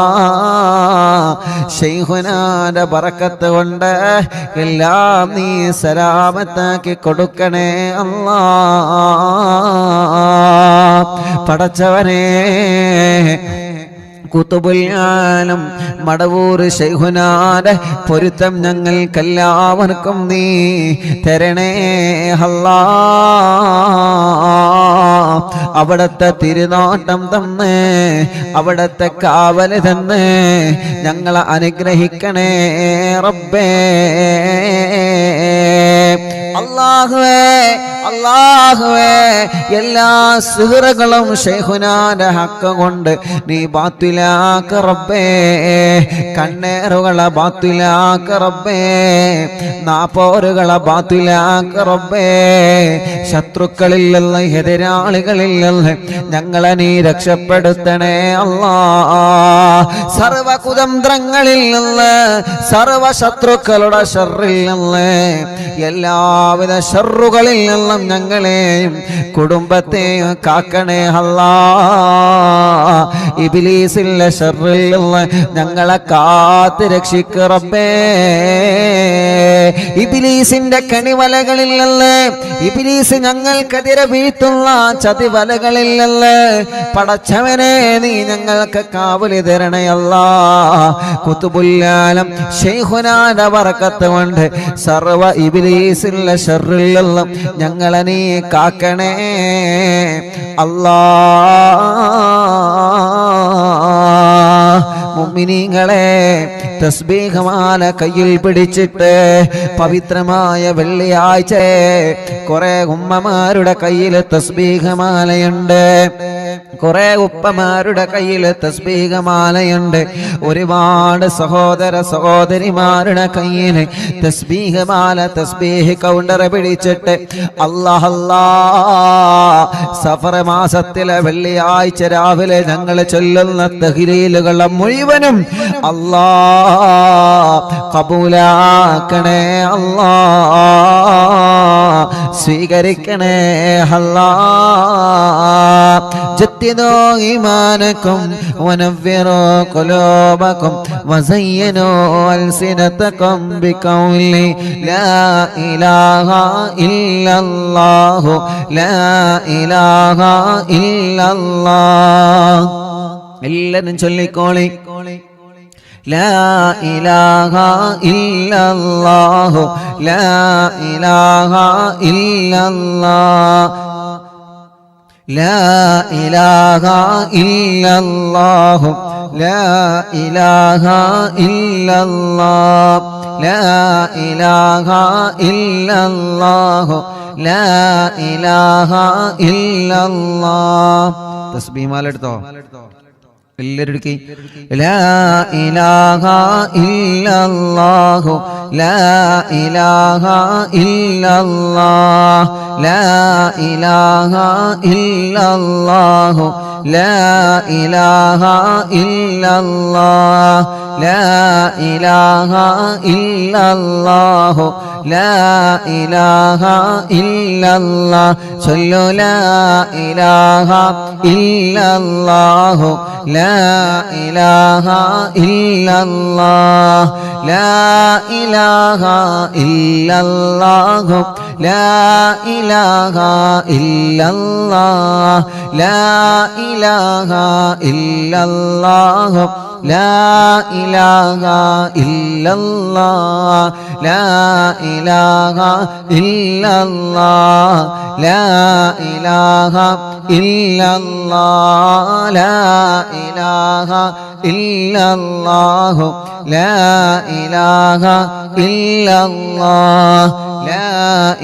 അല്ലാഹ് ശൈഖുനാന്റെ ബറക്കത്ത് കൊണ്ട് എല്ലാം നീ സലാമത്താക്കി കൊടുക്കണേ അല്ലാഹ് പടച്ചവനെ കുതുബുൽ ആലം മടവൂർ ശൈഖുനാന്റെ പൊരുത്തം ഞങ്ങൾക്കെല്ലാവർക്കും നീ തരണേ അല്ലാഹ് അവിടത്തെ തിരുനോട്ടം തന്ന് അവിടത്തെ കാവല് തന്ന് ഞങ്ങളെ അനുഗ്രഹിക്കണേ റബ്ബേ അല്ലാഹുവേ അല്ലാഹുവേ എല്ലാ സിഹറുകളും ശൈഖുനാന്റെ ഹക്ക് കൊണ്ട് നീ ബാത്തിലാക്ക റബ്ബേ കണ്ണേറുകളെ ബാത്തിലാക്ക റബ്ബേ നാപ്പോരുകളെ ബാത്തിലാക്ക റബ്ബേ ശത്രുക്കളിൽ നിന്ന് എതിരാളികളിൽ നിന്ന് ഞങ്ങളെ നീ രക്ഷപ്പെടുത്തണേ അല്ലാ സർവ കുതന്ത്രങ്ങളിൽ നിന്ന് സർവ ശത്രുക്കളുടെ ശർറിൽ നിന്ന് എല്ലാവിധ ശർറുകളിൽ നിന്നും ഞങ്ങളെയും കുടുംബത്തെയും കാക്കണേ അല്ലാ ഇബ്ലീസിന്റെ ശർറിൽ നിന്ന് ഞങ്ങളെ കാത്ത് രക്ഷിക്ക് റബ്ബേ ഇബ്ലീസിന്റെ കണിവലകളിൽ നിന്ന് ഇബ്ലീസ് ഞങ്ങൾക്കെതിരെ വീഴ്ത്തുന്ന ചതിവലകളിൽ നിന്ന് പടച്ചവനെ നീ ഞങ്ങൾക്ക് കാവലി തരണേ അല്ലാ ഖുതുബുൽ ശൈഖുനാന്റെ ബറക്കത്ത് കൊണ്ട് സർവ ഇബ്ലീസിന്റെ ശർറിൽ നിന്നും ഞങ്ങളെ നീ കാക്കണേ അല്ലാ മുഅ്മിനീങ്ങളെ തസ്ബീഹ് മാല കയ്യിൽ പിടിച്ചിട്ട് പവിത്രമായ വെള്ളിയാഴ്ച കുറെ ഉമ്മമാരുടെ കയ്യിൽ തസ്ബീഹ് മാലയുണ്ട് കുറെ ഉപ്പമാരുടെ കയ്യിൽ തസ്ബീഹ് മാലയുണ്ട് ഒരുപാട് സഹോദര സഹോദരിമാരുടെ കയ്യിൽ തസ്ബീഹ് മാല തസ്ബീഹ് കൗണ്ടർ പിടിച്ചിട്ട് അല്ലാഹ് സഫർ മാസത്തിലെ വെള്ളിയാഴ്ച രാവിലെ ഞങ്ങൾ ചൊല്ലുന്ന തഹ്ലീലുകളെ മുഴുവനും അല്ലാ കബൂലാക്കണേ അല്ലാ സ്വീകരിക്കണേ അല്ലാ ജദ്ദിദൂ ഈമാനകും വനവ്വിറൂ ഖുലൂബകും വസയ്യിനൂ അൽസിനതകും ബിഖൗലി ലാ ഇലാഹ ഇല്ലല്ലാഹു ലാ ഇലാഹ ഇല്ലല്ലാഹ് എല്ലാവരും ചൊല്ലിക്കോളി ലാ ഇലാഹ ഇല്ലല്ലാഹു ലാ ഇലാഹ ഇല്ലല്ലാഹ് ലാ ഇലാഹ ഇല്ലല്ലാഹു ലാ ഇലാഹ ഇല്ലല്ലാഹ് ലാ ഇലാഹ ഇല്ലല്ലാഹു ലാ ഇലാഹ ഇല്ലല്ലാഹ് തസ്ബീഹ് മാല എടുത്തോ എല്ലാവരും ലാ ഇലാഹ ഇല്ലല്ലാഹു ലാ ഇലാഹ ഇല്ലല്ലാഹ് ലാ ഇലാഹ ഇല്ലല്ലാഹു ലാ ഇലാഹ ഇല്ലല്ലാഹ് ലാ ഇലാഹ ഇല്ലല്ലാഹു ലാ ഇലാഹ ഇല്ലല്ലാഹ് ചൊല്ലു ലാ ഇലാഹ ഇല്ലല്ലാഹു ലാ ഇലാഹ ഇല്ലല്ലാഹ് ലാ ഇലാഹ ഇല്ലല്ലാഹു ലാ ഇലാഹ ഇല്ലല്ലാഹ് ലാ ഇലാഹ ഇല്ലല്ലാഹു ലാ ഇലാഹ ഇല്ലല്ലാഹ് ലാ ഇലാഹ ഇല്ലല്ലാഹ് ലാ ഇലാഹ ഇല്ലല്ലാഹ് ലാ ഇലാഹ ഇല്ലല്ലാഹു ലാ ഇലാഹ ഇല്ലല്ലാഹ് ലാ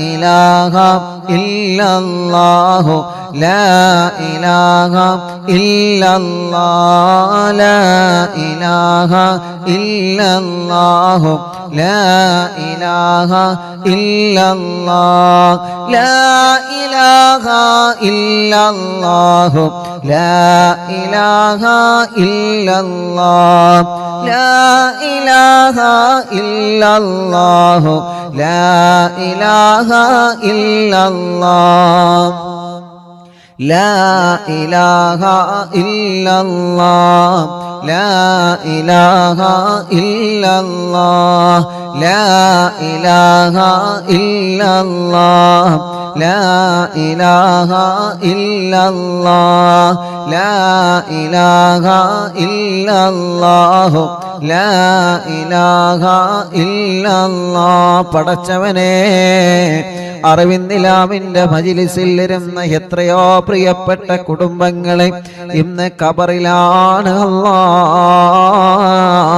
ഇലാഹ ഇല്ലല്ലാഹു ലാ ഇലാഹ ഇല്ലല്ലാഹ് ലാ ഇലാഹ ഇല്ലല്ലാഹു ലാ ഇലാഹ ഇല്ലല്ലാഹ് ലാ ഇലാഹ ഇല്ലല്ലാഹു ലാ ഇലാഹ ഇല്ലല്ലാഹ് ലാ ഇലാഹ ഇല്ലല്ലാഹു ലാ ഇലാഹ ഇല്ലല്ലാഹ് ലാ ഇലാഹ ഇല്ലല്ലാഹ് ലാ ഇലാഹ ഇല്ലല്ലാഹ് ലാ ഇലാഹ ഇല്ലല്ലാഹ് ലാ ഇലാഹ ഇല്ലല്ലാഹ് ലാ ഇലാഹ ഇല്ലല്ലാഹു ലാ ഇലാഹ ഇല്ലല്ലാഹ് പടച്ചവനെ അറിവിന്ദിലാമിന്റെ മജ്‌ലിസിൽ ഇരുന്ന എത്രയോ പ്രിയപ്പെട്ട കുടുംബങ്ങളെ ഇന്ന് ഖബറിലാണ് അല്ലാഹ്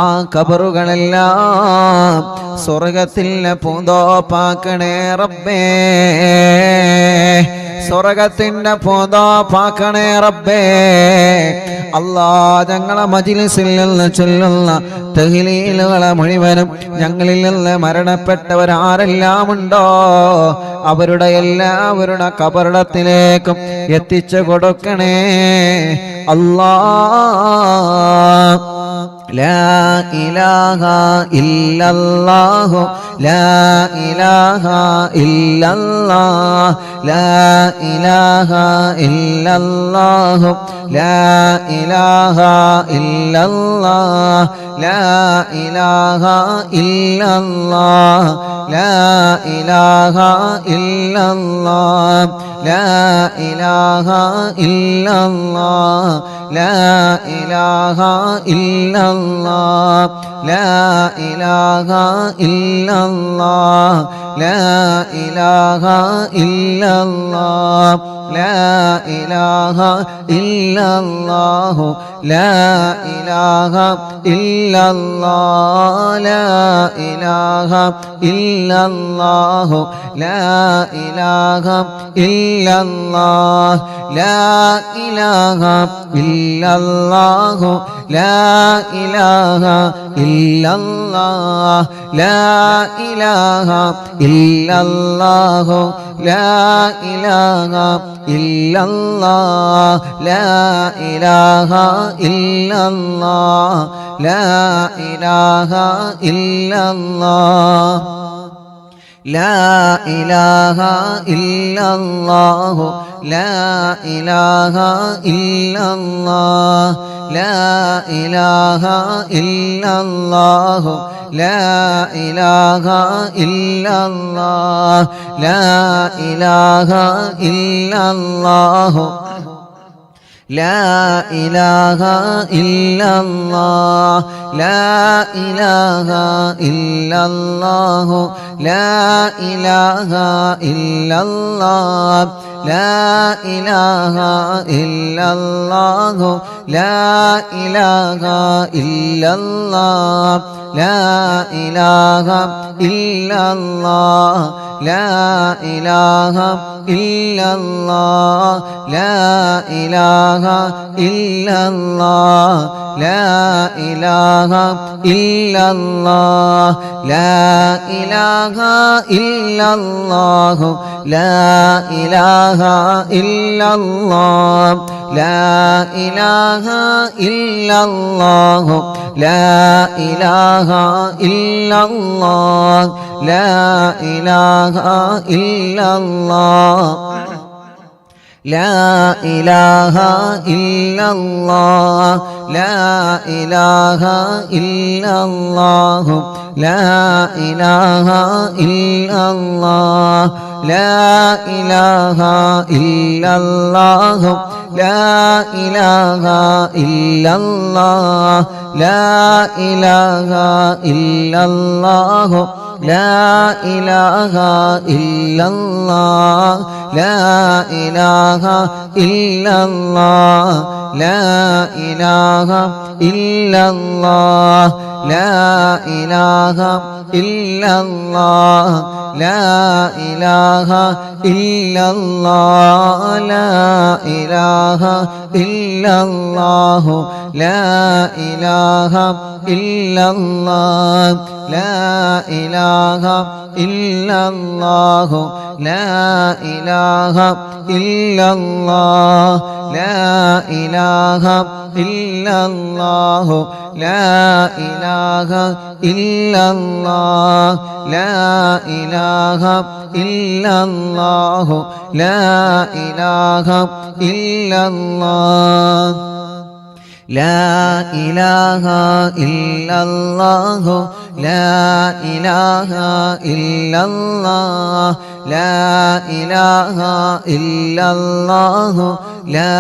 ആ ഖബറുകളെല്ലാം സ്വർഗത്തിലെ പൂന്തോപ്പാക്കണേ റബ്ബേ, സ്വർഗത്തിന്റെ പൂന്തോപ്പാക്കണേ റബ്ബേ. അല്ലാ, ഞങ്ങളെ മജ്‌ലിസിൽ നിന്ന് ചൊല്ലുന്ന തഹ്ലീലുകളെ മുഴുവനും ഞങ്ങളിൽ നിന്ന് മരണപ്പെട്ടവരാരെല്ലാം ഉണ്ടോ അവരുടെ എല്ലാവരുടെ ഖബറിടത്തിലേക്കും എത്തിച്ചു കൊടുക്കണേ അല്ലാ. ലാ ഇലാഹ ഇല്ലല്ലാഹു ലാ ഇലാഹ ഇല്ലല്ലാഹ് ലാ ഇലാഹ ഇല്ലല്ലാഹു ലാ ഇലാഹ ഇല്ലല്ലാഹ് ലാ ഇലാഹ ഇല്ലല്ലാഹ് ലാ ഇലാഹ ഇല്ലല്ലാഹ് ലാ ഇലാഹ ഇല്ലല്ലാഹ് ലാ ഇലാഹ ഇല്ലല്ലാഹ് ലാ ഇലാഹ ഇല്ലല്ലാഹ് ലാ ഇലാഹ ഇല്ലല്ലാഹ് ലാ ഇലാഹ ഇല്ലല്ലാഹു ലാ ഇലാഹ ഇല്ലല്ലാഹ് ലാ ഇലാഹ ഇല്ലല്ലാഹു ലാ ഇലാഹ ഇല്ലല്ലാഹ് ലാ ഇലാഹ ഇല്ലല്ലാഹു ലാ ഇലാഹ ഇല്ലല്ലാഹ് ലാ ഇലാഹ ഇല്ലല്ലാഹു ലാ ഇലാഹ ഇല്ലല്ലാഹ് ലാ ഇലാഹ ഇല്ലല്ലാഹ് ലാ ഇലാഹ ഇല്ലല്ലാഹ് ലാ ഇലാഹ ഇല്ലല്ലാഹു ലാ ഇലാഹ ഇല്ലല്ലാഹ് ലാ ഇലാഹ ഇല്ലല്ലാഹു ലാ ഇലാഹ ഇല്ലല്ലാഹ് ലാ ഇലാഹ ഇല്ലല്ലാഹു ലാ ഇലാഹ ഇല്ലല്ലാഹ് ലാ ഇലാഹ ഇല്ലല്ലാഹു ലാ ഇലാഹ ഇല്ലല്ലാഹ് ലാ ഇലാഹ ഇല്ലല്ലാഹു ലാ ഇലാഹ ഇല്ലല്ലാഹ് ലാ ഇലാഹ ഇല്ലല്ലാഹ് ലാ ഇലാഹ ഇല്ലല്ലാഹ് ലാ ഇലാഹ ഇല്ലല്ലാഹ് ലാ ഇലാഹ ഇല്ലല്ലാഹ് ലാ ഇലാഹ ഇല്ലല്ലാഹു ലാ ഇലാഹ ഇല്ലല്ലാഹ് ലാ ഇലാഹ ഇല്ലല്ലാഹു ലാ ഇലാഹ ഇല്ലല്ലാഹ് ലാ ഇലാഹ ഇല്ലല്ലാഹ് ലാ ഇലാഹ ഇല്ലല്ലാഹ് ലാ ഇലാഹ ഇല്ലല്ലാഹു ലാ ഇലാഹ ഇല്ലല്ലാഹ് ലാ ഇലാഹ ഇല്ലല്ലാഹു ലാ ഇലാഹ ഇല്ലല്ലാഹ് ലാ ഇലാഹ ഇല്ലല്ലാഹു ലാ ഇലാഹ ഇല്ലല്ലാഹ് ലാ ഇലാഹ ഇല്ലല്ലാഹ് ലാ ഇലാഹ ഇല്ലല്ലാഹ് ലാ ഇലാഹ ഇല്ലല്ലാഹ് ലാ ഇലാഹ ഇല്ലല്ലാഹ് ലാ ഇലാഹ ഇല്ലല്ലാഹു ലാ ഇലാഹ ഇല്ലല്ലാഹ് ലാ ഇലാഹ ഇല്ലല്ലാഹു ലാ ഇലാഹ ഇല്ലല്ലാഹ് ലാ ഇലാഹ ഇല്ലല്ലാഹു ലാ ഇലാഹ ഇല്ലല്ലാഹ് ലാ ഇലാഹ ഇല്ലല്ലാഹു ലാ ഇലാഹ ഇല്ലല്ലാഹ് ലാ ഇലാഹ ഇല്ലല്ലാഹു ലാ ഇലാഹ ഇല്ലല്ലാഹ് ലാ ഇലാഹ ഇല്ലല്ലാഹു ലാ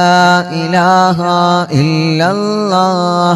ഇലാഹ ഇല്ലല്ലാഹ്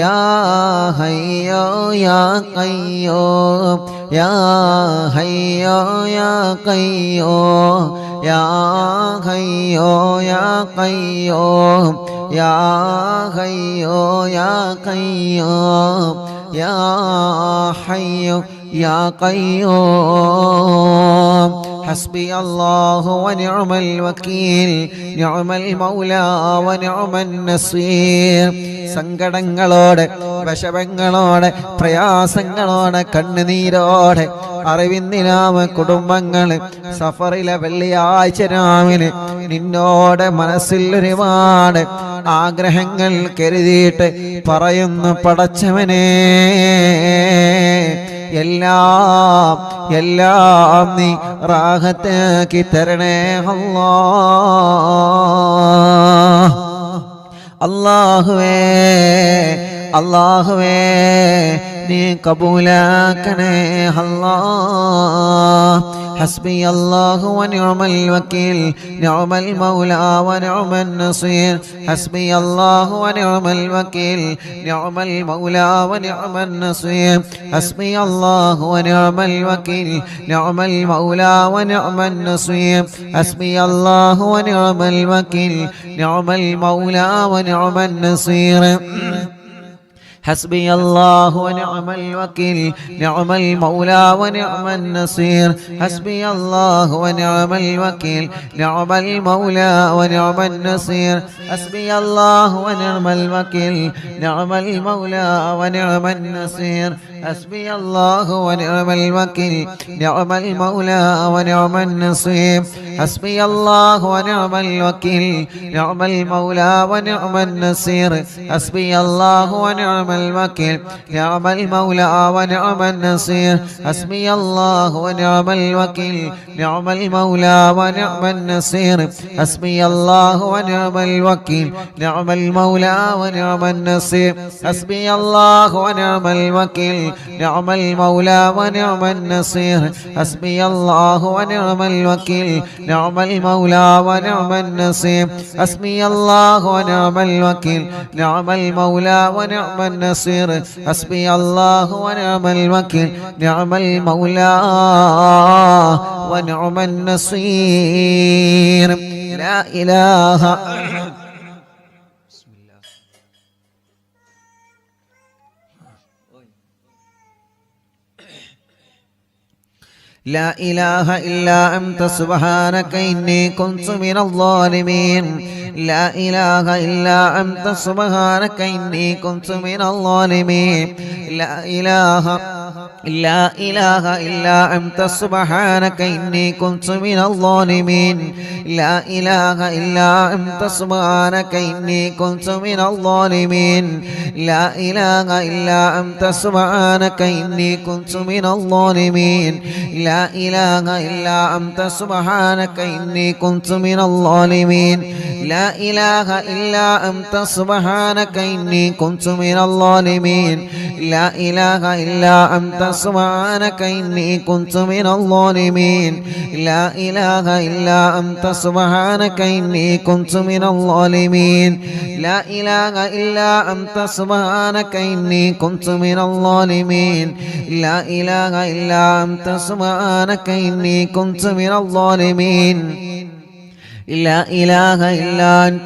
യാ ഹയ്യോ യാ ഖയ്യൂം യാ ഹയ്യോ യാ ഖയ്യൂം യാ ഹയ്യോ യാ ഖയ്യൂം യാ ഹയ്യോ യാ ഖയ്യൂം യാ ഹയ്യോ യാ ഖയ്യൂം حسبي الله ونعم الوكيل نعم المولى ونعم النصير സങ്കടങ്ങളോടെ വിഷമങ്ങളോടെ പ്രയാസങ്ങളോടെ കണ്ണുനീരോടെ അറിവിന്ദിനാമ കുടുംബങ്ങള് സഫറിലെ വെള്ളിയാഴ്ച രാവിലെ നിന്നോട് മനസ്സിൽ ഒരുപാട് ആഗ്രഹങ്ങൾ കരുതിയിട്ട് പറയുന്നു പടച്ചവനെ എല്ലാം നീ റാഹത്താക്കി തരണേ അല്ലാഹുവേ നീ കബൂലാക്കണേ അല്ലാഹ് حسبي الله ونعم الوكيل نعم المولى ونعم النصير حسبي الله ونعم الوكيل نعم المولى ونعم النصير حسبي الله ونعم الوكيل نعم المولى ونعم النصير حسبي الله ونعم الوكيل نعم المولى ونعم النصير حسبي الله ونعم الوكيل نعم المولى ونعم النصير حسبي الله ونعم الوكيل نعم المولى ونعم النصير حسبي الله ونعم الوكيل نعم المولى ونعم النصير حسبي الله ونعم الوكيل نعم المولى ونعم النصير حسبي الله ونعم الوكيل نعم المولى ونعم النصير حسبي الله ونعم الوكيل نعم المولى ونعم النصير حسبي الله ونعم الوكيل نعم المولى ونعم النصير حسبي الله ونعم الوكيل نعم المولى ونعم النصير حسبي الله ونعم الوكيل نعم المولى ونعم النصير حسبي الله ونعم الوكيل نعم المولى ونعم النصير حسبي الله ونعم الوكيل نعم المولى ونعم النصير حسبي الله ونعم الوكيل نعم المولى ونعم النصير لا إله لا إله إلا أنت سبحانك إني كنت من الظالمين لا إله إلا أنت سبحانك إني كنت من الظالمين لا إله إلا أنت سبحانك إني كنت من الظالمين لا إله إلا أنت سبحانك إني كنت من الظالمين لا إله إلا أنت سبحانك إني كنت من الظالمين لا إله إلا أنت سبحانك إني كنت من الظالمين لا إله إلا أنت سبحانك إني كنت من الظالمين لا إله إلا أنت سبحانك إني كنت من الظالمين لا إله إلا أنت سبحانك إني كنت من الظالمين لا إله إلا أنت سبحانك إني كنت من الظالمين لا إله إلا أنت سبحانك إني كنت من الظالمين لا إله إلا أنت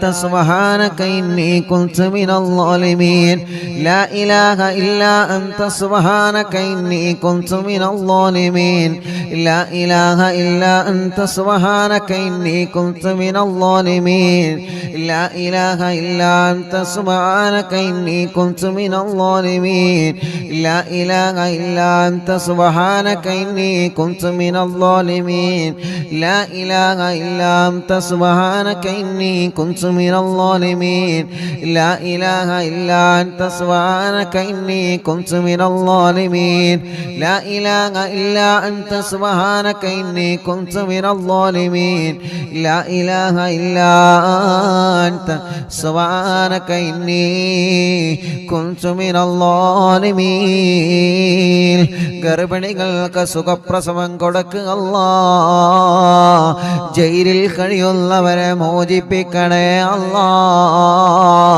سبحانك إني كنت من الظالمين لا إله إلا أنت سبحانك إني كنت من الظالمين لا إله إلا أنت سبحانك إني كنت من الظالمين لا إله إلا أنت سبحانك إني كنت من الظالمين لا إله إلا أنت سبحانك إني كنت من الظالمين لا إله إلا أنت سبحانك إني كنت من الظالمين لا إله إلا أنت سبحانك إني كنت من الظالمين لا إله إلا أنت سبحانك إني كنت من الظالمين لا إله إلا أنت سبحانك إني كنت من الظالمين ഗർഭിണികൾക്ക് സുഖപ്രസവം കൊടുക്കുക അല്ലാഹ് ജയിലിൽ കഴിയുന്നവരെ മോചിപ്പിക്കണേ അല്ലാഹ്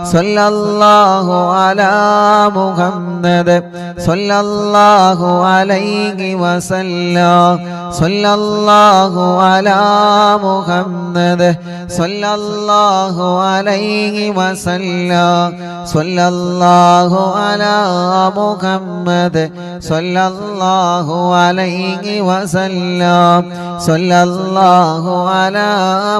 സല്ലല്ലാഹു അലാ മുഹമ്മദ് സല്ലല്ലാഹു അലൈഹി വസല്ലം സല്ലല്ലാഹു അലാ മുഹമ്മദ് സല്ലല്ലാഹു അലൈഹി വസല്ലം സല്ലല്ലാഹു അലാ മുഹമ്മദ് സല്ലല്ലാഹു അലൈഹി വസല്ലം സല്ലല്ലാഹു അലാ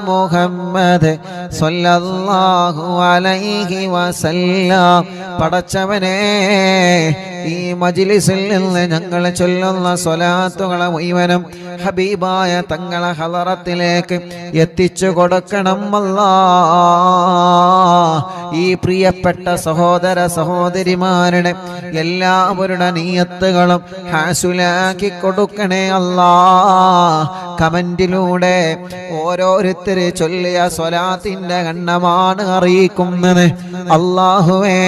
മുഹമ്മദ് സല്ലല്ലാഹു അലൈഹി വസല്ലം. പടച്ചവനെ, ഈ മജ്ലിസിൽ നിന്ന് ഞങ്ങൾ ചൊല്ലുന്ന സ്വലാത്തുകളെ മുഴുവനും ഹബീബായ തങ്ങളെ ഹളറത്തിലേക്ക് എത്തിച്ചു കൊടുക്കണം അല്ലാഹ്. ഈ പ്രിയപ്പെട്ട സഹോദര സഹോദരിമാരുടെ എല്ലാവരുടെ നിയ്യത്തുകളും ഹാസുലാക്കി കൊടുക്കണേ അല്ലാഹ്. കമന്റിലൂടെ ഓരോരുത്തര് ചൊല്ലിയ സ്വലാത്തിന്റെ എണ്ണമാണ് അറിയിക്കുന്നത്. അല്ലാഹുവേ,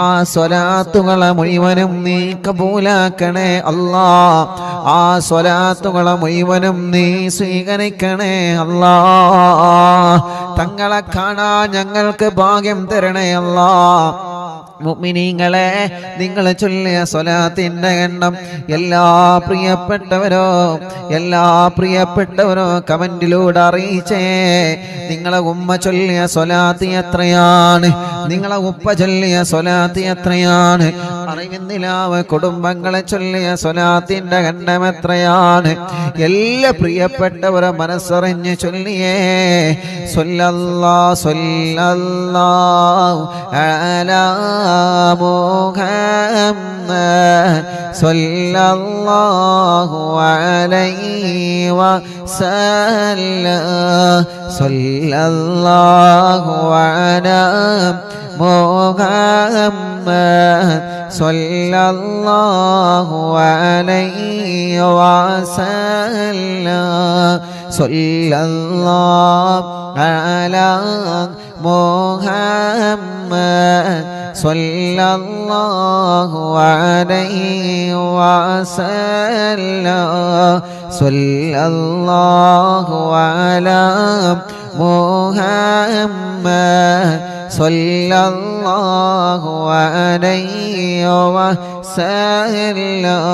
ആ സ്വലാത്തുകളെ മുഴുവനും നീ കബൂലാക്കണേ അല്ലാ. ആ സ്വലാത്തുകളെ മുഴുവനും നീ സ്വീകരിക്കണേ അല്ലാ. തങ്ങളെ കാണാൻ ഞങ്ങൾക്ക് ഭാഗ്യം തരണേ അല്ലാ. മുഅ്മിനീങ്ങളെ, നിങ്ങൾ ചൊല്ലിയ സ്വലാത്തിന്റെ എണ്ണം എല്ലാ പ്രിയപ്പെട്ടവരോ കമന്റിലൂടെ അറിയിച്ചേ. നിങ്ങളെ ഉമ്മ ചൊല്ലിയ സ്വലാത്ത് എത്രയാണ്? നിങ്ങളെ ഉപ്പ ചൊല്ലിയ സ്വലാത്ത് എത്രയാണ്? അറിവിന്ദിലാവ് കുടുംബങ്ങളെ ചൊല്ലിയ സ്വലാത്തിന്റെ എണ്ണം എത്രയാണ്? എല്ലാ പ്രിയപ്പെട്ടവരെ മനസ്സറിഞ്ഞ് ചൊല്ലിയേ. സ്വല്ലല്ലാഹു അലാ മുഹമ്മദ് സ്വല്ലല്ലാഹു അലൈഹി വസല്ലം സ്വല്ലല്ലാഹു അലാ മുഹമ്മദ് സ്വല്ലല്ലാഹു അലൈഹി വസല്ലം സ്വല്ലല്ലാഹു അലാ മുഹമ്മദ് സ്വല്ലല്ലാഹു അലൈഹി വസല്ലം സ്വല്ലല്ലാഹു അലാ മുഹമ്മദ് സ്വല്ലല്ലാഹു അലൈഹി വസല്ലം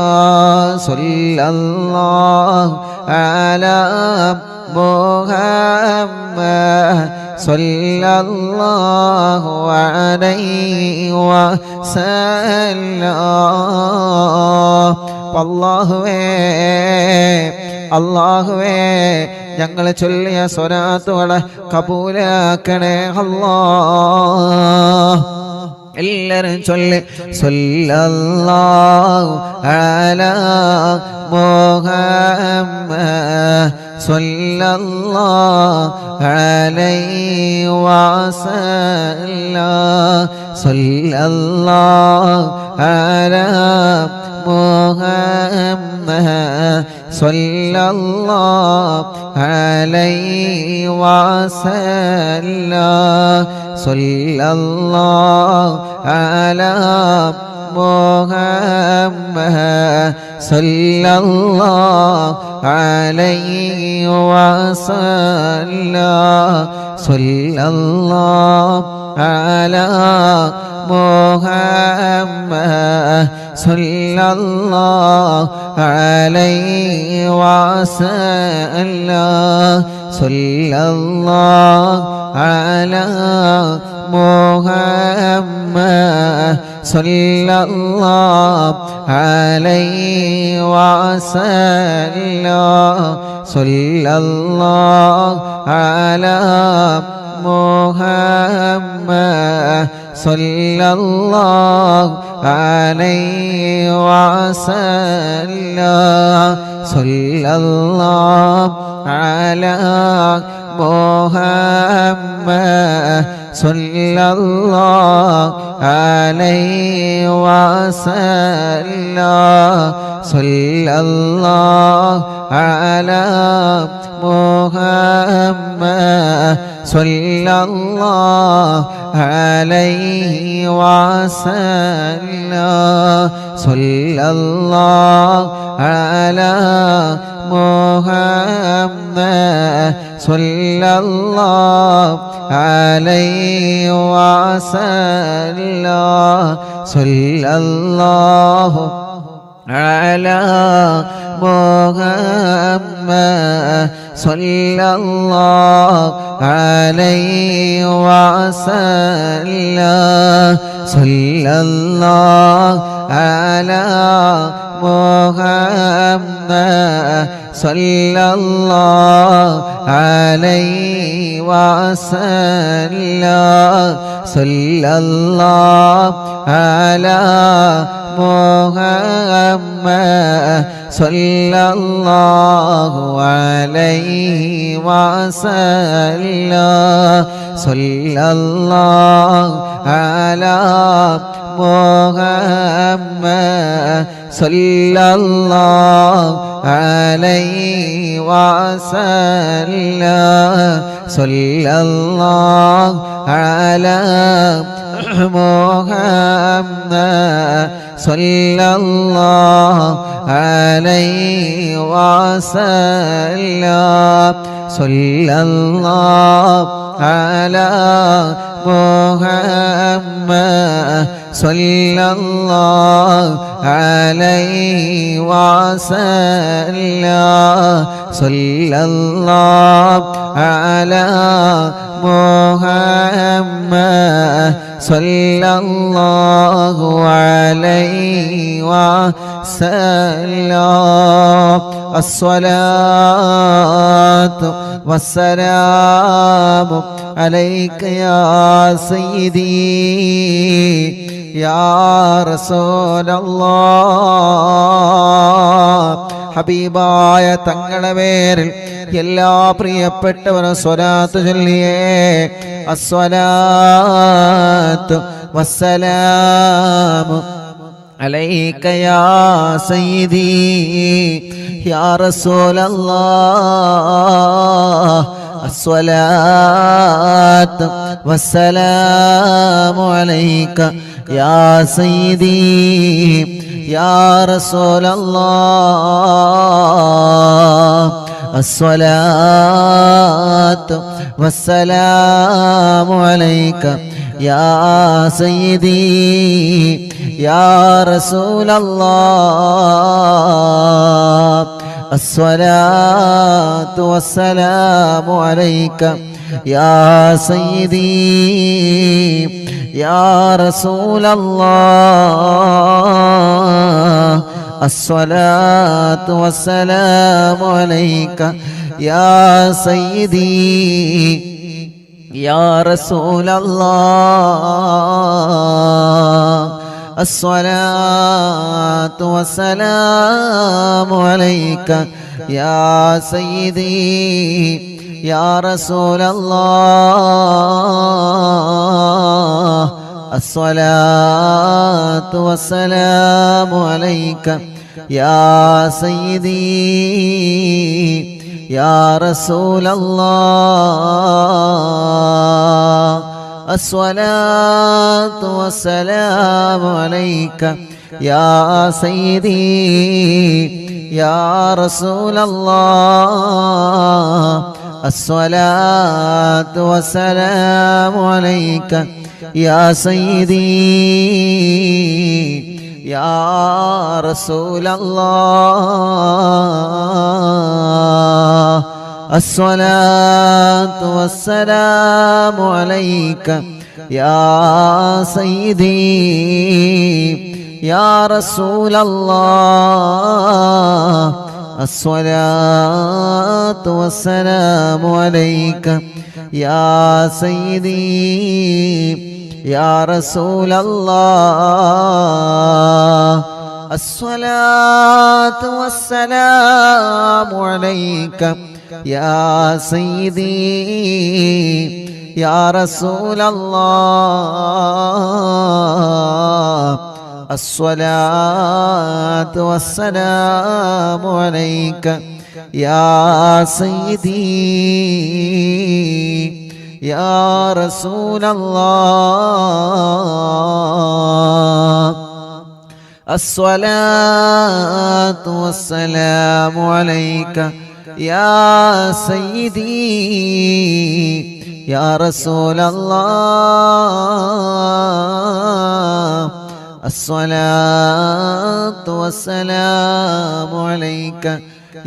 സ്വല്ലല്ലാഹു അലാ മുഹമ്മദ് സ്വല്ലല്ലാഹു അലൈഹി വസല്ലം. അല്ലാഹുവേ, ഞങ്ങൾ ചൊല്ലിയ സ്വലാത്തുകളെ കബൂലാക്കണേ അല്ലാഹ്. എല്ലാരും ചൊല്ലി സ്വല്ലല്ലാഹു അലാ മുഹമ്മദ് സ്വല്ലല്ലാഹു അലൈഹി വസല്ലം സ്വല്ലല്ലാഹു അലാ മുഹമ്മദ് സ്വല്ലല്ലാഹു അലൈഹി വസല്ലം സ്വല്ലല്ലാഹു അലാ മുഹമ്മദ് സ്വല്ലല്ലാഹു അലൈഹി വസല്ലം സ്വല്ലല്ലാഹു അലാ മുഹമ്മദ് സ്വല്ലല്ലാഹു അലൈഹി വസല്ലം സ്വല്ലല്ലാഹു അലാ മുഹമ്മദ് സ്വല്ലല്ലാഹു അലൈഹി വസല്ലം സ്വല്ലല്ലാഹു അലാ മുഹമ്മദ് സ്വല്ലല്ലാഹു അലൈഹി വസല്ലം സ്വല്ലല്ലാഹു അലാ മുഹമ്മദ് സ്വല്ലല്ലാഹു عليه وسلم صلى الله على محمد صلى الله عليه وسلم صلى الله على محمد صلى الله عليه وسلم صلى الله على محمد صلى الله عليه وسلم صلى الله على محمد صلى الله عليه وسلم صلى الله على محمد صلى الله عليه وسلم صلى الله على محمد صلى الله عليه وسلم صلى الله على محمد صلى الله عليه وسلم صلى الله على محمد صلى الله عليه وسلم صلى الله على محمد صلى الله عليه وسلم الصلاة والسلام عليك يا سيدي يا رسول الله ഹബീബായ തങ്ങളുടെ പേരിൽ എല്ലാ പ്രിയപ്പെട്ടവരും സ്വലാത്ത് ചൊല്ലിയേ അസ്സലാത്തു വസ്സലാമു അലൈക യാ സയ്യിദി യാ റസൂലല്ലാഹ് الصلاة والسلام عليك يا سيدي يا رسول الله الصلاة والسلام عليك يا سيدي يا رسول الله الصلاة والسلام عليك يا سيدي يا رسول الله الصلاة والسلام عليك يا سيدي يا رسول الله الصلاة والسلام عليك يا سيدي يا رسول الله الصلاة والسلام عليك يا سيدي يا رسول الله الصلاة والسلام عليك يا سيدي يا رسول الله الصلاة والسلام عليك يا سيدي يا رسول الله الصلاة والسلام عليك يا سيدي يا رسول الله الصلاة والسلام عليك يا سيدي يا رسول الله الصلاة والسلام عليك يا سيدي യാ റസൂലല്ലാഹ് അസ്സലാത്തു വസ്സലാമു അലൈക യാ സയ്യിദി യാ റസൂലല്ലാഹ് അസ്സലാത്തു വസ്സലാമു അലൈക യാ സയ്യിദി യാ റസൂലല്ലാഹ് അസ്സലാത്തു വസ്സലാമു അലൈക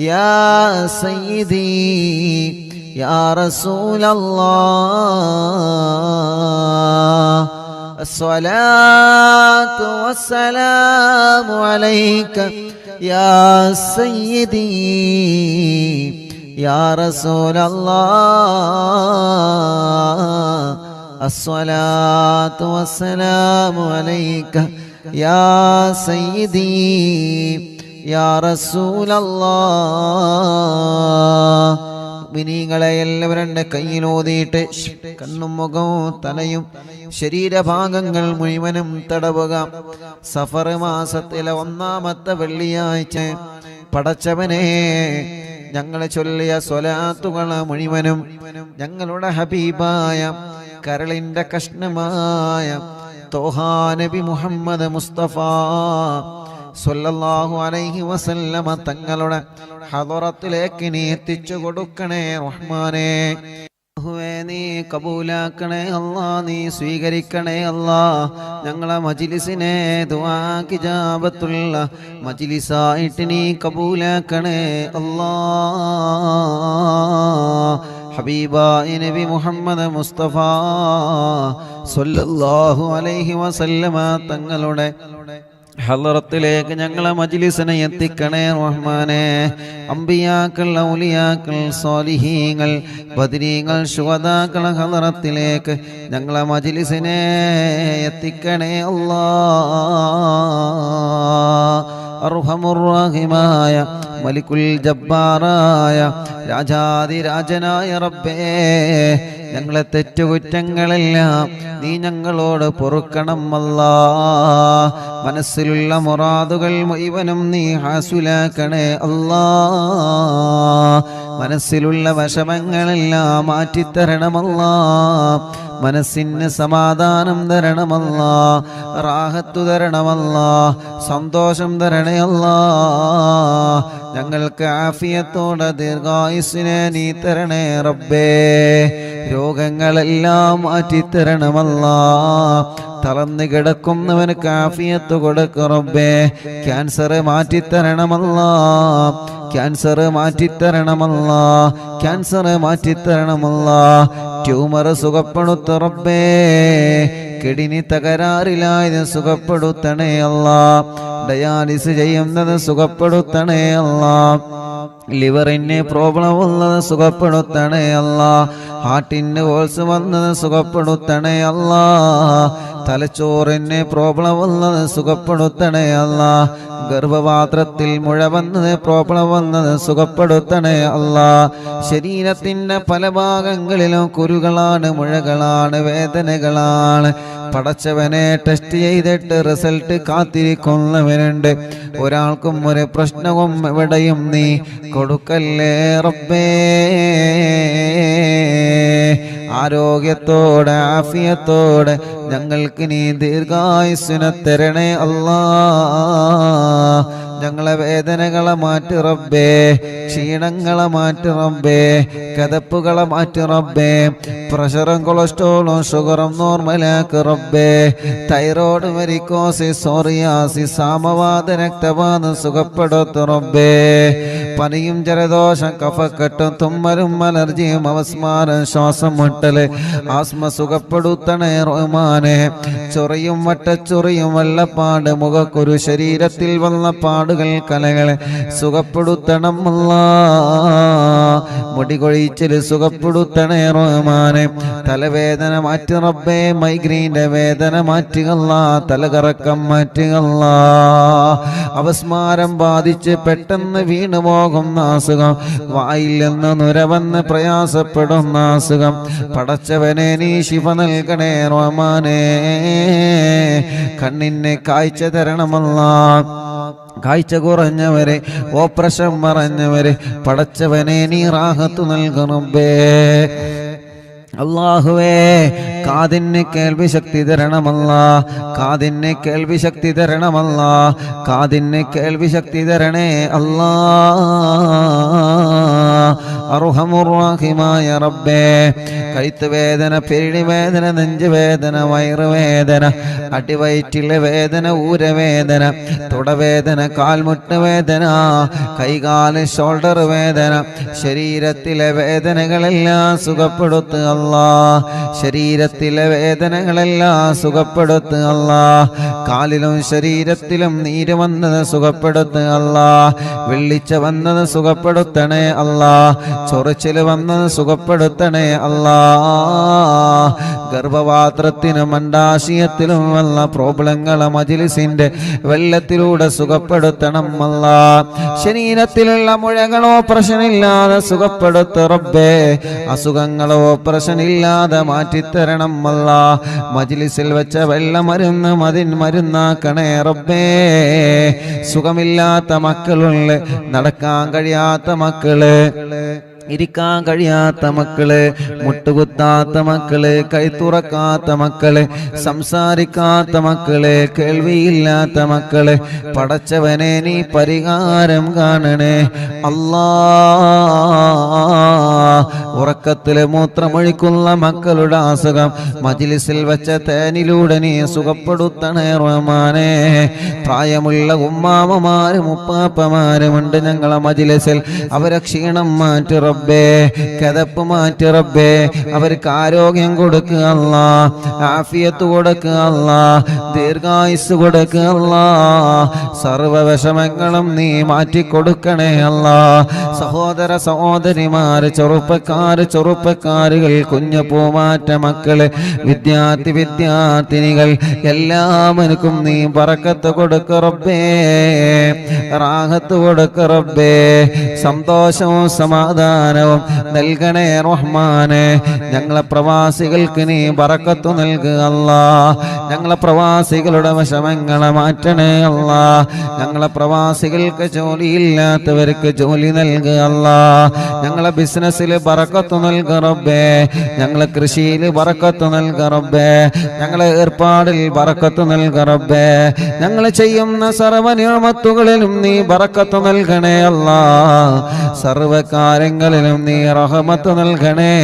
യാ സയ്യിദി യാ റസൂലല്ലാഹ് അസ്സലാത്തു വസ്സലാമു അലൈക യാ സയ്യിദി യാ റസൂലല്ലാഹ് അസ്സലാത്തു വസ്സലാമു അലൈക യാ സയ്യിദി യാ റസൂലല്ലാഹ്. മുഅ്മിനീങ്ങളെ എല്ലാവരും കയ്യിലോതിയിട്ട് കണ്ണും മുഖവും തലയും ശരീരഭാഗങ്ങൾ മുഴുവനും തടവുക. സഫർ മാസത്തിലെ 1-ാമത്തെ വെള്ളിയാഴ്ച പടച്ചവനെ ഞങ്ങൾ ചൊല്ലിയ സ്വലാത്തുകൾ മുഴുവനും ഞങ്ങളുടെ ഹബീബായ കരളിന്റെ കഷ്ണമായ തോഹാ നബി മുഹമ്മദ് മുസ്തഫ സ്വല്ലല്ലാഹു അലൈഹി വസല്ലമ തങ്ങളുടെ ഹദറത്തിലേക്ക് നീ എത്തിച്ചു കൊടുക്കണേ റഹ്മാനേ. നീ കബൂലാക്കണേ അല്ലാ, നീ സ്വീകരിക്കണേ അല്ലാ. ഞങ്ങളെ മജ്ലിസിനെ ദുആക്ക് ഇജാബത്തുള്ള മജ്ലിസായിട്ട് നീ കബൂലാക്കണേ അല്ലാ. ഹബീബായ നബി മുഹമ്മദ് മുസ്തഫ സ്വല്ലല്ലാഹു അലൈഹി വസല്ലമ തങ്ങളുടെ ഹളറത്തിലേക്ക് ഞങ്ങളെ മജ്ലിസിനെ എത്തിക്കണേ റഹ്മാനേ. അംബിയാക്കൾ, ഔലിയാക്കൾ, സ്വാലിഹീങ്ങൾ, ബദരീങ്ങൾ, ശുഹദാക്കൾ ഹളറത്തിലേക്ക് ഞങ്ങളെ മജ്ലിസിനെ എത്തിക്കണേ അല്ലാഹ്. അർഹമുർ-റഹീമായ മലിക്കുൽ ജബ്ബാറായ രാജാതിരാജനായ റബ്ബേ, ഞങ്ങളെ തെറ്റുകുറ്റങ്ങളെല്ലാം നീ ഞങ്ങളോട് പൊറുക്കണം അല്ലാ. മനസ്സിലുള്ള മുറാദുകൾ മുഴുവനും നീ ഹാസുലാക്കണേ അല്ലാ. മനസ്സിലുള്ള വിഷമങ്ങളെല്ലാം മാറ്റിത്തരണമല്ലാ. മനസ്സിന് സമാധാനം തരണമല്ലാ, റാഹത്തു തരണമല്ലാ, സന്തോഷം തരണേ അല്ലാ. ഞങ്ങൾക്ക് ആഫിയത്തോടെ ദീർഘായുസ്സിനെ നീ തരണേ റബ്ബേ. രോഗങ്ങളെല്ലാം മാറ്റിത്തരണമല്ലാ. തളർന്നു കിടക്കുന്നവന് ആഫിയത്ത് കൊടുക്ക് റബ്ബേ. ക്യാൻസർ മാറ്റിത്തരണമല്ലാ, ക്യാൻസർ മാറ്റിത്തരണമല്ലാ, ക്യാൻസർ മാറ്റിത്തരണമല്ലാ. ട്യൂമർ സുഖപ്പെടുത്ത റബ്ബേ. കിഡ്നി തകരാറിലായത് സുഖപ്പെടുത്തണേ അല്ലാ. ഡയാലിസ് ചെയ്യുന്നത് സുഖപ്പെടുത്തണേ അല്ലാ. ലിവറിന് പ്രോബ്ലം ഉള്ളത് സുഖപ്പെടുത്തണേ അല്ലാ. ഹാർട്ടിന് ഹോൾസ് വന്നത് സുഖപ്പെടുത്തണേ അല്ലാ. തലച്ചോറിന് പ്രോബ്ലം ഉള്ളത് സുഖപ്പെടുത്തണേ അല്ലാ. ഗർഭപാത്രത്തിൽ മുഴ വന്നത് പ്രോബ്ലം വന്നത് സുഖപ്പെടുത്തണേ അല്ലാ. ശരീരത്തിൻ്റെ പല ഭാഗങ്ങളിലും കുരുകളാണ്, മുഴകളാണ്, വേദനകളാണ്. പടച്ചവനെ ടെസ്റ്റ് ചെയ്തിട്ട് റിസൾട്ട് കാത്തിരിക്കുന്നവരുണ്ട്. ഒരാൾക്കും ഒരു പ്രശ്നവും എവിടെയും നീ കൊടുക്കല്ലേ റബ്ബേ. ആരോഗ്യത്തോടെ ആഫിയത്തോടെ ഞങ്ങൾക്ക് നീ ദീർഘായുസ്സിനെ തരണേ അല്ലാ. ഞങ്ങളെ വേദനകളെ മാറ്റി റബ്ബേ, ക്ഷീണങ്ങളെ മാറ്റി റബ്ബേ, കതപ്പുകളെ മാറ്റി റബ്ബേ. പ്രഷറും കൊളസ്ട്രോളും ഷുഗറും നോർമലാക്ക് റബ്ബേ. തൈറോയ്ഡ്, വെരിക്കോസിസ്, സോറിയാസിസ്, സാമവാത, രക്തവാതം സുഖപ്പെടുത്തു റബ്ബേ. പനിയും ജലദോഷം കഫക്കെട്ടും തുമ്മലും അലർജിയും അവസ്മാരം ശ്വാസം മുട്ടല് ആസ്മ സുഖപ്പെടുത്തണേ റഹ്മാനെ. ചൊറിയും വട്ടച്ചൊറിയും വെള്ളപ്പാട് മുഖക്കുരു ശരീരത്തിൽ വന്ന പാടുകൾ കലകളെ സുഖപ്പെടുത്തണം അല്ലാ. മുടികൊഴിച്ചിൽ സുഖപ്പെടുത്തണേ റഹ്മാനെ. തലവേദന മാറ്റി റബ്ബേ, മൈഗ്രെയിൻ്റെ വേദന മാറ്റുകല്ല, തലകറക്കം മാറ്റുകല്ല. അപസ്മാരം ബാധിച്ച് പെട്ടെന്ന് വീണുപോകുന്ന അസുഖം, വായിൽ നിന്ന് നുരവന്ന് പ്രയാസപ്പെടുന്ന അസുഖം, പടച്ചവനെ നീ ശിഫ നൽകണേ റഹ്മാനേ. കണ്ണിന് കാഴ്ച തരണമല്ലാ, കാഴ്ച കുറഞ്ഞവരെ, ഓപ്പറേഷൻ മറഞ്ഞവരെ പടച്ചവനെ നീ റാഹത്ത് നൽകണമേ. അല്ലാഹുവേ, കാതിന് കേൾവി ശക്തി തരണമല്ല, കാതിന് കേൾവി ശക്തി തരണമല്ല, കാതിന് കേൾവി ശക്തി തരണേ അല്ലാ. അർഹമുർ-റഹീമായ റബ്ബേ, കഴുത്ത് വേദന, പെരിടി വേദന, നെഞ്ചുവേദന, വയറുവേദന, അടിവയറ്റിലെ വേദന, ഊരവേദന, തുടവേദന, കാൽമുട്ട് വേദന, കൈകാല് ഷോൾഡർ വേദന, ശരീരത്തിലെ വേദനകളെല്ലാം സുഖപ്പെടുത്തുക അല്ലാ. ശരീരത്തിലെ വേദനകളെല്ലാം സുഖപ്പെടുത്തുക അല്ലാ. കാലിലും ശരീരത്തിലും നീര് വന്നത് സുഖപ്പെടുത്തുക അല്ലാ. വെള്ളിച്ച വന്നത് സുഖപ്പെടുത്തണേ അല്ലാ. ചൊറിച്ചില് വന്നത് സുഖപ്പെടുത്തണേ അല്ലാ. ഗർഭപാത്രത്തിനും അണ്ഡാശയത്തിലും വന്ന പ്രോബ്ലങ്ങളെ മജ്‌ലിസിന്റെ വെള്ളത്തിലൂടെ സുഖപ്പെടുത്തണം അല്ലാ. ശരീരത്തിലുള്ള മുഴകളോ പ്രശ്നമില്ലാതെ സുഖപ്പെടുത്ത റബ്ബേ, അസുഖങ്ങളോ പ്രശ്നമില്ലാതെ മാറ്റിത്തരണം അല്ലാ. മജ്‌ലിസിൽ വെച്ച വെള്ളമരുന്ന് മരുന്നാക്കണേ റബ്ബേ. സുഖമില്ലാത്ത മക്കളുള്ള, നടക്കാൻ കഴിയാത്ത മക്കള്, ഇരിക്കാൻ കഴിയാത്ത മക്കള്, മുട്ടുകുത്താത്ത മക്കള്, കൈത്തുറക്കാത്ത മക്കള്, സംസാരിക്കാത്ത മക്കള്, കേൾവിയില്ലാത്ത മക്കള്, പടച്ചവനെ നീ പരിഹാരം കാണണേ അല്ലാ. ഉറക്കത്തില് മൂത്രമൊഴിക്കുന്ന മക്കളുടെ അസുഖം മജ്‌ലിസിൽ വെച്ച തേനിലൂടെ നീ സുഖപ്പെടുത്തണേ റഹ്മാനേ. പ്രായമുള്ള ഉമ്മാമമാരും ഉപ്പാപ്പമാരുമുണ്ട് ഞങ്ങളെ മജ്‌ലിസിൽ, അവരെ ക്ഷീണം മാറ്റി റബ്ബേ, കിതപ്പ് മാറ്റി റബ്ബേ, അവർക്ക് ആരോഗ്യം കൊടുക്കുക അല്ലാ, ആഫിയത്ത് കൊടുക്കുക അല്ലാ, ദീർഘായുസ് കൊടുക്കുക അല്ലാ. സർവ്വ വിഷമങ്ങളും നീ മാറ്റിക്കൊടുക്കണേ അല്ലാ. സഹോദര സഹോദരിമാര്, ചെറുപ്പക്കാരുകൾ, കുഞ്ഞു പൂമാറ്റ മക്കള്, വിദ്യാർത്ഥിനികൾ, എല്ലാവർക്കും നീ ബറക്കത്ത് കൊടുക്ക റബ്ബേ, റാഹത്ത് കൊടുക്ക റബ്ബേ, സന്തോഷവും സമാധാനവും നൽകണേ റഹ്മാനെ. ഞങ്ങളെ പ്രവാസികൾക്ക് നീ ബറക്കത്ത് നൽകുക അല്ലാ. ഞങ്ങളെ പ്രവാസികളുടെ വിഷമങ്ങളെ മാറ്റണേ അല്ലാ. ഞങ്ങളെ പ്രവാസികൾക്ക് ജോലിയില്ലാത്തവർക്ക് ജോലി നൽകുക അല്ലാ. ഞങ്ങളെ ബിസിനസ്സിൽ ബറക്കത്ത് നൽകുക റബ്ബേ. ഞങ്ങളെ കൃഷിയിൽ ബറക്കത്ത് നൽകുക റബ്ബേ. ഞങ്ങളെ ഏർപ്പാടിൽ ബറക്കത്ത് നൽകുക റബ്ബേ. ഞങ്ങൾ ചെയ്യുന്ന സർവ്വ നിഅമത്തുകളിലും നീ ബറക്കത്ത് നൽകണേ അല്ലാ. സർവ്വ കാര്യങ്ങളിലും നീ റഹ്മത്ത് നൽകണേ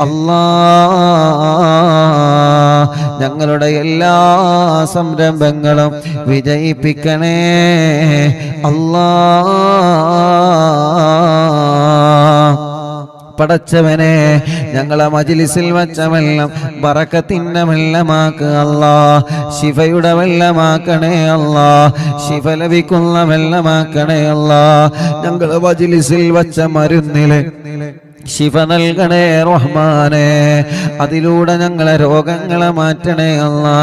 അല്ലാ. ഞങ്ങളുടെ എല്ലാ സംരംഭങ്ങളും വിജയിപ്പിക്കണേ അല്ലാ. പടച്ചവനെ, ഞങ്ങളെ മജ്‌ലിസിൽ വച്ച വെള്ളം ബറക്കത്തിന്റെ വെള്ളമാക്കുക അല്ലാ. ശിഫയുടെ വെള്ളമാക്കണേ അല്ലാ. ശിഫ ലഭിക്കുന്ന വെള്ളമാക്കണേ അല്ലാ. ഞങ്ങളെ മജ്‌ലിസിൽ വച്ച മരുന്നില് ശിഫ നൽകണേ റഹ്മാനെ. അതിലൂടെ ഞങ്ങളെ രോഗങ്ങളെ മാറ്റണേ അല്ലാ.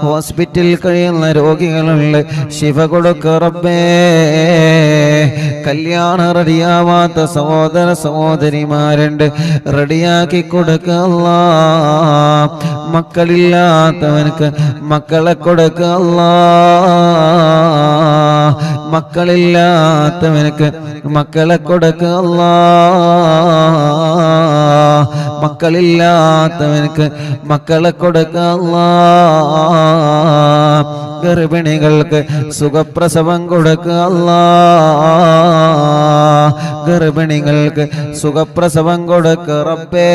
ഹോസ്പിറ്റലിൽ കഴിയുന്ന രോഗികളുണ്ട്, ശിഫ കൊടുക്ക റബ്ബേ. കല്യാണം റെഡിയാവാത്ത സഹോദര സഹോദരിമാരുണ്ട്, റെഡിയാക്കി കൊടുക്ക അല്ലാ. മക്കളില്ലാത്തവനക്ക് മക്കളെ കൊടുക്ക അല്ലാ. മക്കളില്ലാത്തവനക്ക് മക്കളെ കൊടുക്ക അല്ലാ. മക്കളില്ലാത്തവനക്ക് മക്കളെ കൊടുക്ക അല്ലാ. ഗർഭിണികൾക്ക് സുഖപ്രസവം കൊടുക്കുക അല്ലാ. ഗർഭിണികൾക്ക് സുഖപ്രസവം കൊടുക്കുക റബ്ബേ.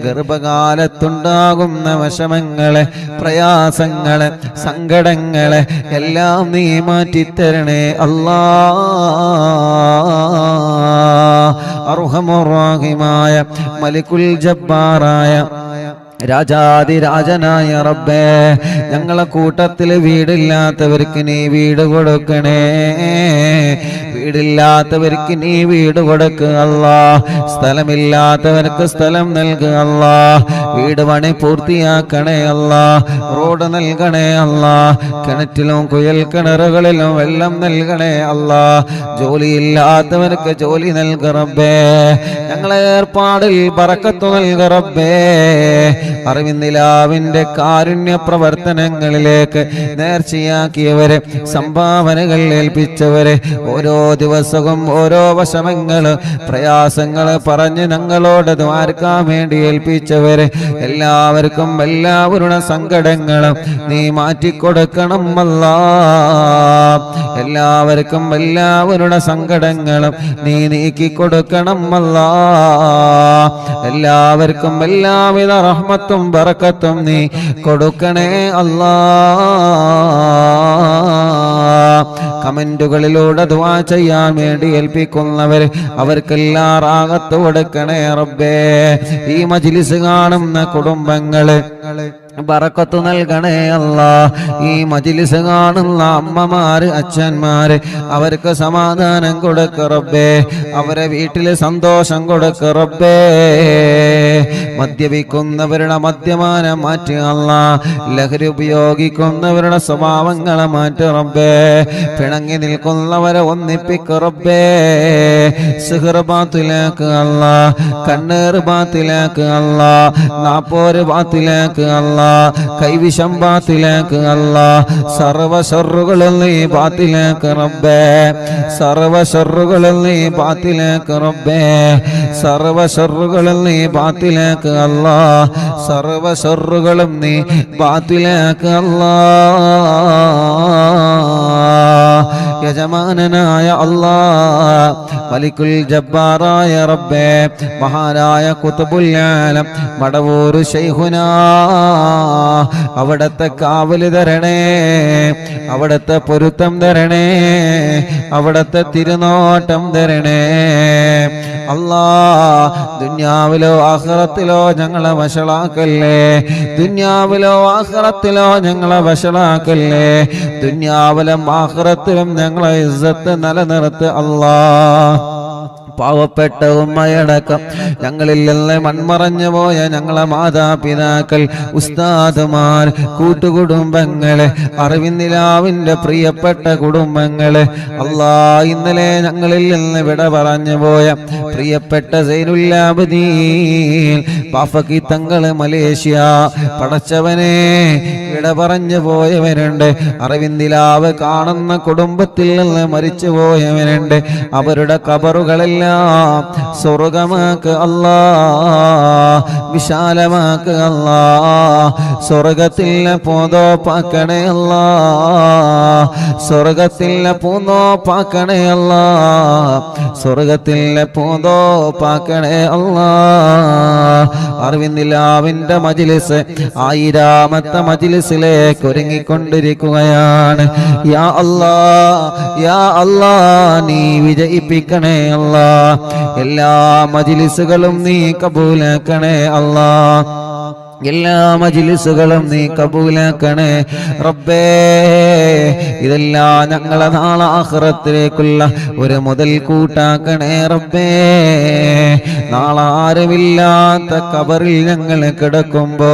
ഗർഭകാലത്തുണ്ടാകുന്ന വിഷമങ്ങളെ, പ്രയാസങ്ങളെ, സങ്കടങ്ങളെ എല്ലാം നീ മാറ്റിത്തരണേ അല്ലാ. അർഹമുർ റഹീമായ മലിക്കുൽ ജബ്ബാറായ രാജാതിരാജനായ റബ്ബേ, ഞങ്ങളെ കൂട്ടത്തിൽ വീടില്ലാത്തവർക്ക് നീ വീട് കൊടുക്കണേ. വീടില്ലാത്തവർക്ക് നീ വീട് കൊടുക്കുക അല്ലാ. സ്ഥലമില്ലാത്തവർക്ക് സ്ഥലം നൽകുക അല്ലാ. വീട് പണി പൂർത്തിയാക്കണേ അല്ലാ. റോഡ് നൽകണേ അല്ലാ. കിണറ്റിലും കുയൽ കിണറുകളിലും വെള്ളം നൽകണേ അല്ലാ. ജോലിയില്ലാത്തവർക്ക് ജോലി നൽകുക റബ്ബേ. ഞങ്ങളെ ഏർപ്പാടിൽ ബറക്കത്ത് നൽകുക റബ്ബേ. അറിവിന്ദിലാവിന്റെ കാരുണ്യ പ്രവർത്തനങ്ങളിലേക്ക് നേർച്ചയാക്കിയവരെ, സംഭാവനകൾ ഏൽപ്പിച്ചവരെ, ഓരോ ദിവസവും ഓരോ വിഷമങ്ങൾ പ്രയാസങ്ങൾ പറഞ്ഞ് ഞങ്ങളോട് ദ്വാരക്കാൻ വേണ്ടി ഏൽപ്പിച്ചവരെ എല്ലാവർക്കും എല്ലാവരുടെ സങ്കടങ്ങളും നീ മാറ്റിക്കൊടുക്കണം അല്ലാ. എല്ലാവർക്കും എല്ലാവരുടെ സങ്കടങ്ങളും നീ നീക്കിക്കൊടുക്കണം അല്ലാ. എല്ലാവർക്കും എല്ലാവിധ റഹ്മത്തും ബറക്കത്തും നീ കൊടുക്കണേ അല്ലാ. കമന്റുകളിലൂടെ ദുആ ചെയ്യാൻ വേണ്ടി ഏൽപ്പിക്കുന്നവർ അവർക്കെല്ലാം റാഹത്ത് കൊടുക്കണേ റബ്ബേ. ഈ മജ്ലിസ് കാണുന്ന കുടുംബങ്ങള് ബറക്കത്ത് നൽകണേ അല്ലാ. ഈ മജ്ലിസ് കാണുന്ന അമ്മമാര് അച്ഛന്മാര് അവർക്ക് സമാധാനം കൊടുക്ക റബ്ബേ. അവരെ വീട്ടില് സന്തോഷം കൊടുക്ക റബ്ബേ. മദ്യപിക്കുന്നവരുടെ മദ്യപാനം മാറ്റി അല്ലാ. ലഹരി ഉപയോഗിക്കുന്നവരുടെ സ്വഭാവങ്ങളെ മാറ്റി റബ്ബേ. പിണങ്ങി നിൽക്കുന്നവരെ ഒന്നിപ്പിക്ക റബ്ബേ. സിഹർ ബാത്തിലേക്ക് അല്ലാ. കണ്ണേർ ബാത്തിലേക്ക് അല്ലാ. നാപ്പോര് ബാത്തിലേക്ക് അല്ലാ. കൈവിഷം ബാത്തിലേക്ക് അല്ലാ. സർവ ശർറുകളും നീ ബാത്തിലേക്ക് റബ്ബേ. സർവ ശർറുകളും നീ ബാത്തിലേക്ക് റബ്ബേ. സർവ ശർറുകളും നീ ബാത്തിലേക്ക് അല്ലാ. സർവ ശർറുകളും നീ ബാത്തിലേക്ക് അല്ലാ. യജമാനനായ അല്ലാ, മലിക്കുൽ ജബ്ബാറായ റബ്ബേ, മഹാനായ ഖുത്ബുൽ ആലം മടവൂർ ശൈഖുനാ, അവിടത്തെ കാവല് തരണേ. അവിടത്തെ പൊരുത്തം തരണേ. അവിടത്തെ തിരുനോട്ടം തരണേ അല്ലാ. ദുനിയാവിലോ ആഖിറത്തിലോ ഞങ്ങളെ വഷളാക്കല്ലേ. ദുനിയാവിലോ ആഖിറത്തിലോ ഞങ്ങളെ വഷളാക്കല്ലേ. ദുനിയാവിലും ആഖിറത്തിലും ഞങ്ങളെ ഇസ്സത്ത് നിലനിർത്ത് അല്ലാ. പാവപ്പെട്ട ഉമ്മയടക്കം ഞങ്ങളിൽ നിന്ന് മൺമറഞ്ഞു പോയ ഞങ്ങളെ മാതാപിതാക്കൾ, ഉസ്താദുമാർ, കൂട്ടുകുടുംബങ്ങള്, അറിവിന്ദിലാവിന്റെ പ്രിയപ്പെട്ട കുടുംബങ്ങള്, അല്ലാ, ഇന്നലെ ഞങ്ങളിൽ നിന്ന് വിട പറഞ്ഞു പോയ പ്രിയപ്പെട്ട സൈനുല്ലാബദീൻ ബാഫക്കി തങ്ങള് മലേഷ്യ, പടച്ചവനെ വിട പറഞ്ഞു പോയവരുണ്ട്. അറിവിന്ദിലാവ് കാണുന്ന കുടുംബത്തിൽ നിന്ന് മരിച്ചു പോയവരുണ്ട്. അവരുടെ ഖബറുകളെല്ലാം സ്വർഗമാക്ക് അല്ലാ. വിശാലമാക്ക് അല്ലാ. സ്വർഗത്തിലെ പൂന്തോപ്പാക്കണേ അല്ലാ. സ്വർഗത്തിലെ പൂന്തോപ്പാക്കണേ അല്ലാ. സ്വർഗത്തിലെ പൂന്തോപ്പാക്കണേ അല്ലാ. അറിവിന്ദിലാവിന്റെ മജ്ലിസ് 1000ാമത്തെ മജ്ലിസിലേക്ക് ഒരുങ്ങിക്കൊണ്ടിരിക്കുകയാണ്. യാ അല്ലാ, യാ അല്ലാ, നീ വിജയിപ്പിക്കണേ അല്ലാ. എല്ലാ മജ്ലിസുകളും നീ കബൂലാക്കണേ അല്ലാ. എല്ലാ മജ്ലിസുകളും നീ കബൂലാക്കണേ റബ്ബേ. ഇതെല്ലാം ഞങ്ങളെ നാളെ ആഖിറത്തിലേക്കുള്ള ഒരു മുതൽ കൂട്ടാക്കണേ റബ്ബേ. നാളെ ആരുമില്ലാത്ത ഖബറിൽ ഞങ്ങൾ കിടക്കുമ്പോ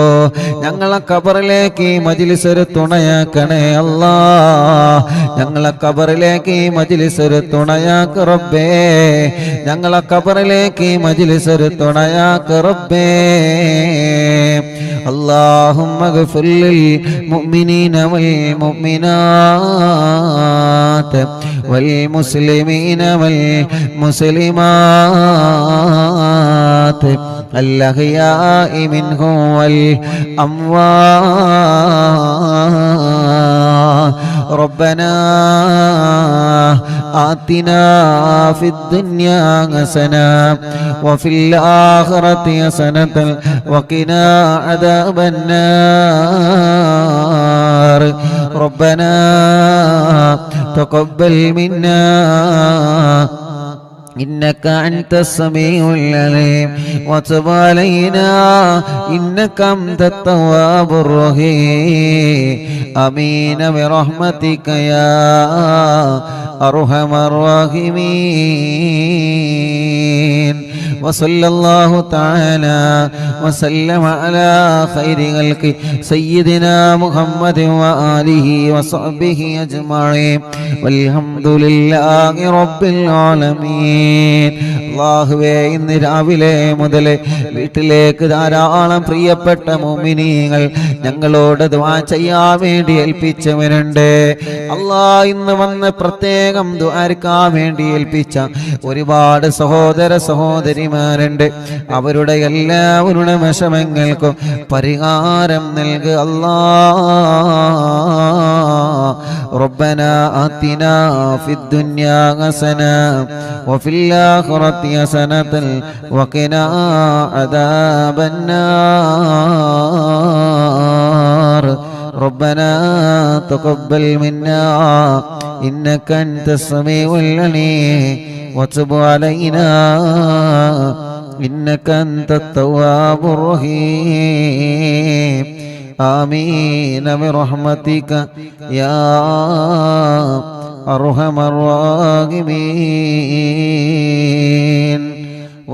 ഞങ്ങളെ ഖബറിലേക്ക് ഈ മജ്ലിസ് ഒരു തുണയാക്കണേ അല്ലാ. ഞങ്ങളെ ഖബറിലേക്ക് ഈ മജ്ലിസ് ഒരു തുണയാക്ക് റബ്ബേ. ഞങ്ങളെ ഖബറിലേക്ക് ഈ മജ്ലിസ് ഒരു തുണയാക്ക് റബ്ബേ. اللهم اغفر للمؤمنين والمؤمنات والمسلمين والمسلمات الأحياء منهم والأموات. ربنا آتنا في الدنيا حسنة وفي الآخرة حسنة وقنا عذاب النار. ربنا تقبل منا إنك أنت السميع العليم وتب علينا إنك أنت التواب الرحيم آمين برحمتك يا أرحم الراحمين وصلى الله تعالى وسلم على خير خلق سيدنا محمد وآله وصحبه أجمعين والحمد لله رب العالمين. അല്ലാഹുവേ, ഇന്ന് രാവിലെ മുതൽ വീട്ടിലേക്ക് ധാരാളം പ്രിയപ്പെട്ട മുഅ്മിനീങ്ങൾ ഞങ്ങളോട് ദുആ ചെയ്യാൻ വേണ്ടി ഏൽപ്പിച്ചവരുണ്ട്. അല്ലാഹ് ഇന്ന് വന്ന് പ്രത്യേകം ദുആർക്കാൻ വേണ്ടി ഏൽപ്പിച്ച ഒരുപാട് സഹോദര സഹോദരിമാരുണ്ട്. അവരുടെ എല്ലാവരുടെ വിഷമങ്ങൾക്കും പരിഹാരം നൽകുക അല്ലാഹ്. റബ്ബനാ ആതിനാ ഫിദ്ദുനിയാ ഹസന വഫിൽ ആഖിറതി ഹസനതൻ വഖിനാ അദാബന്നാർ. ربنا تقبل منا إنك أنت السميع العليم وتب علينا إنك أنت التواب الرحيم آمين برحمتك يا أرحم الراحمين.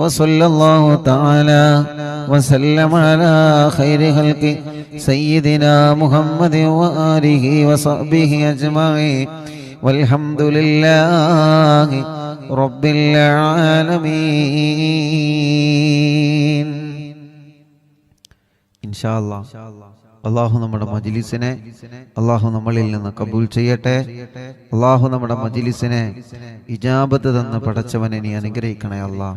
وصلى الله تعالى وسلم على خير خلق سيدنا محمد وآله وصحبه أجمعين والحمد لله رب العالمين. إن شاء الله അള്ളാഹു നമ്മുടെ മജ്ലിസിനെ അള്ളാഹു നമ്മളിൽ നിന്ന് കബൂൽ ചെയ്യട്ടെ. അള്ളാഹു നമ്മുടെ മജ്ലിസിനെ ഇജാബത്ത് തന്ന് പടച്ചവനെ നീ അനുഗ്രഹിക്കണേ അല്ലാഹ്.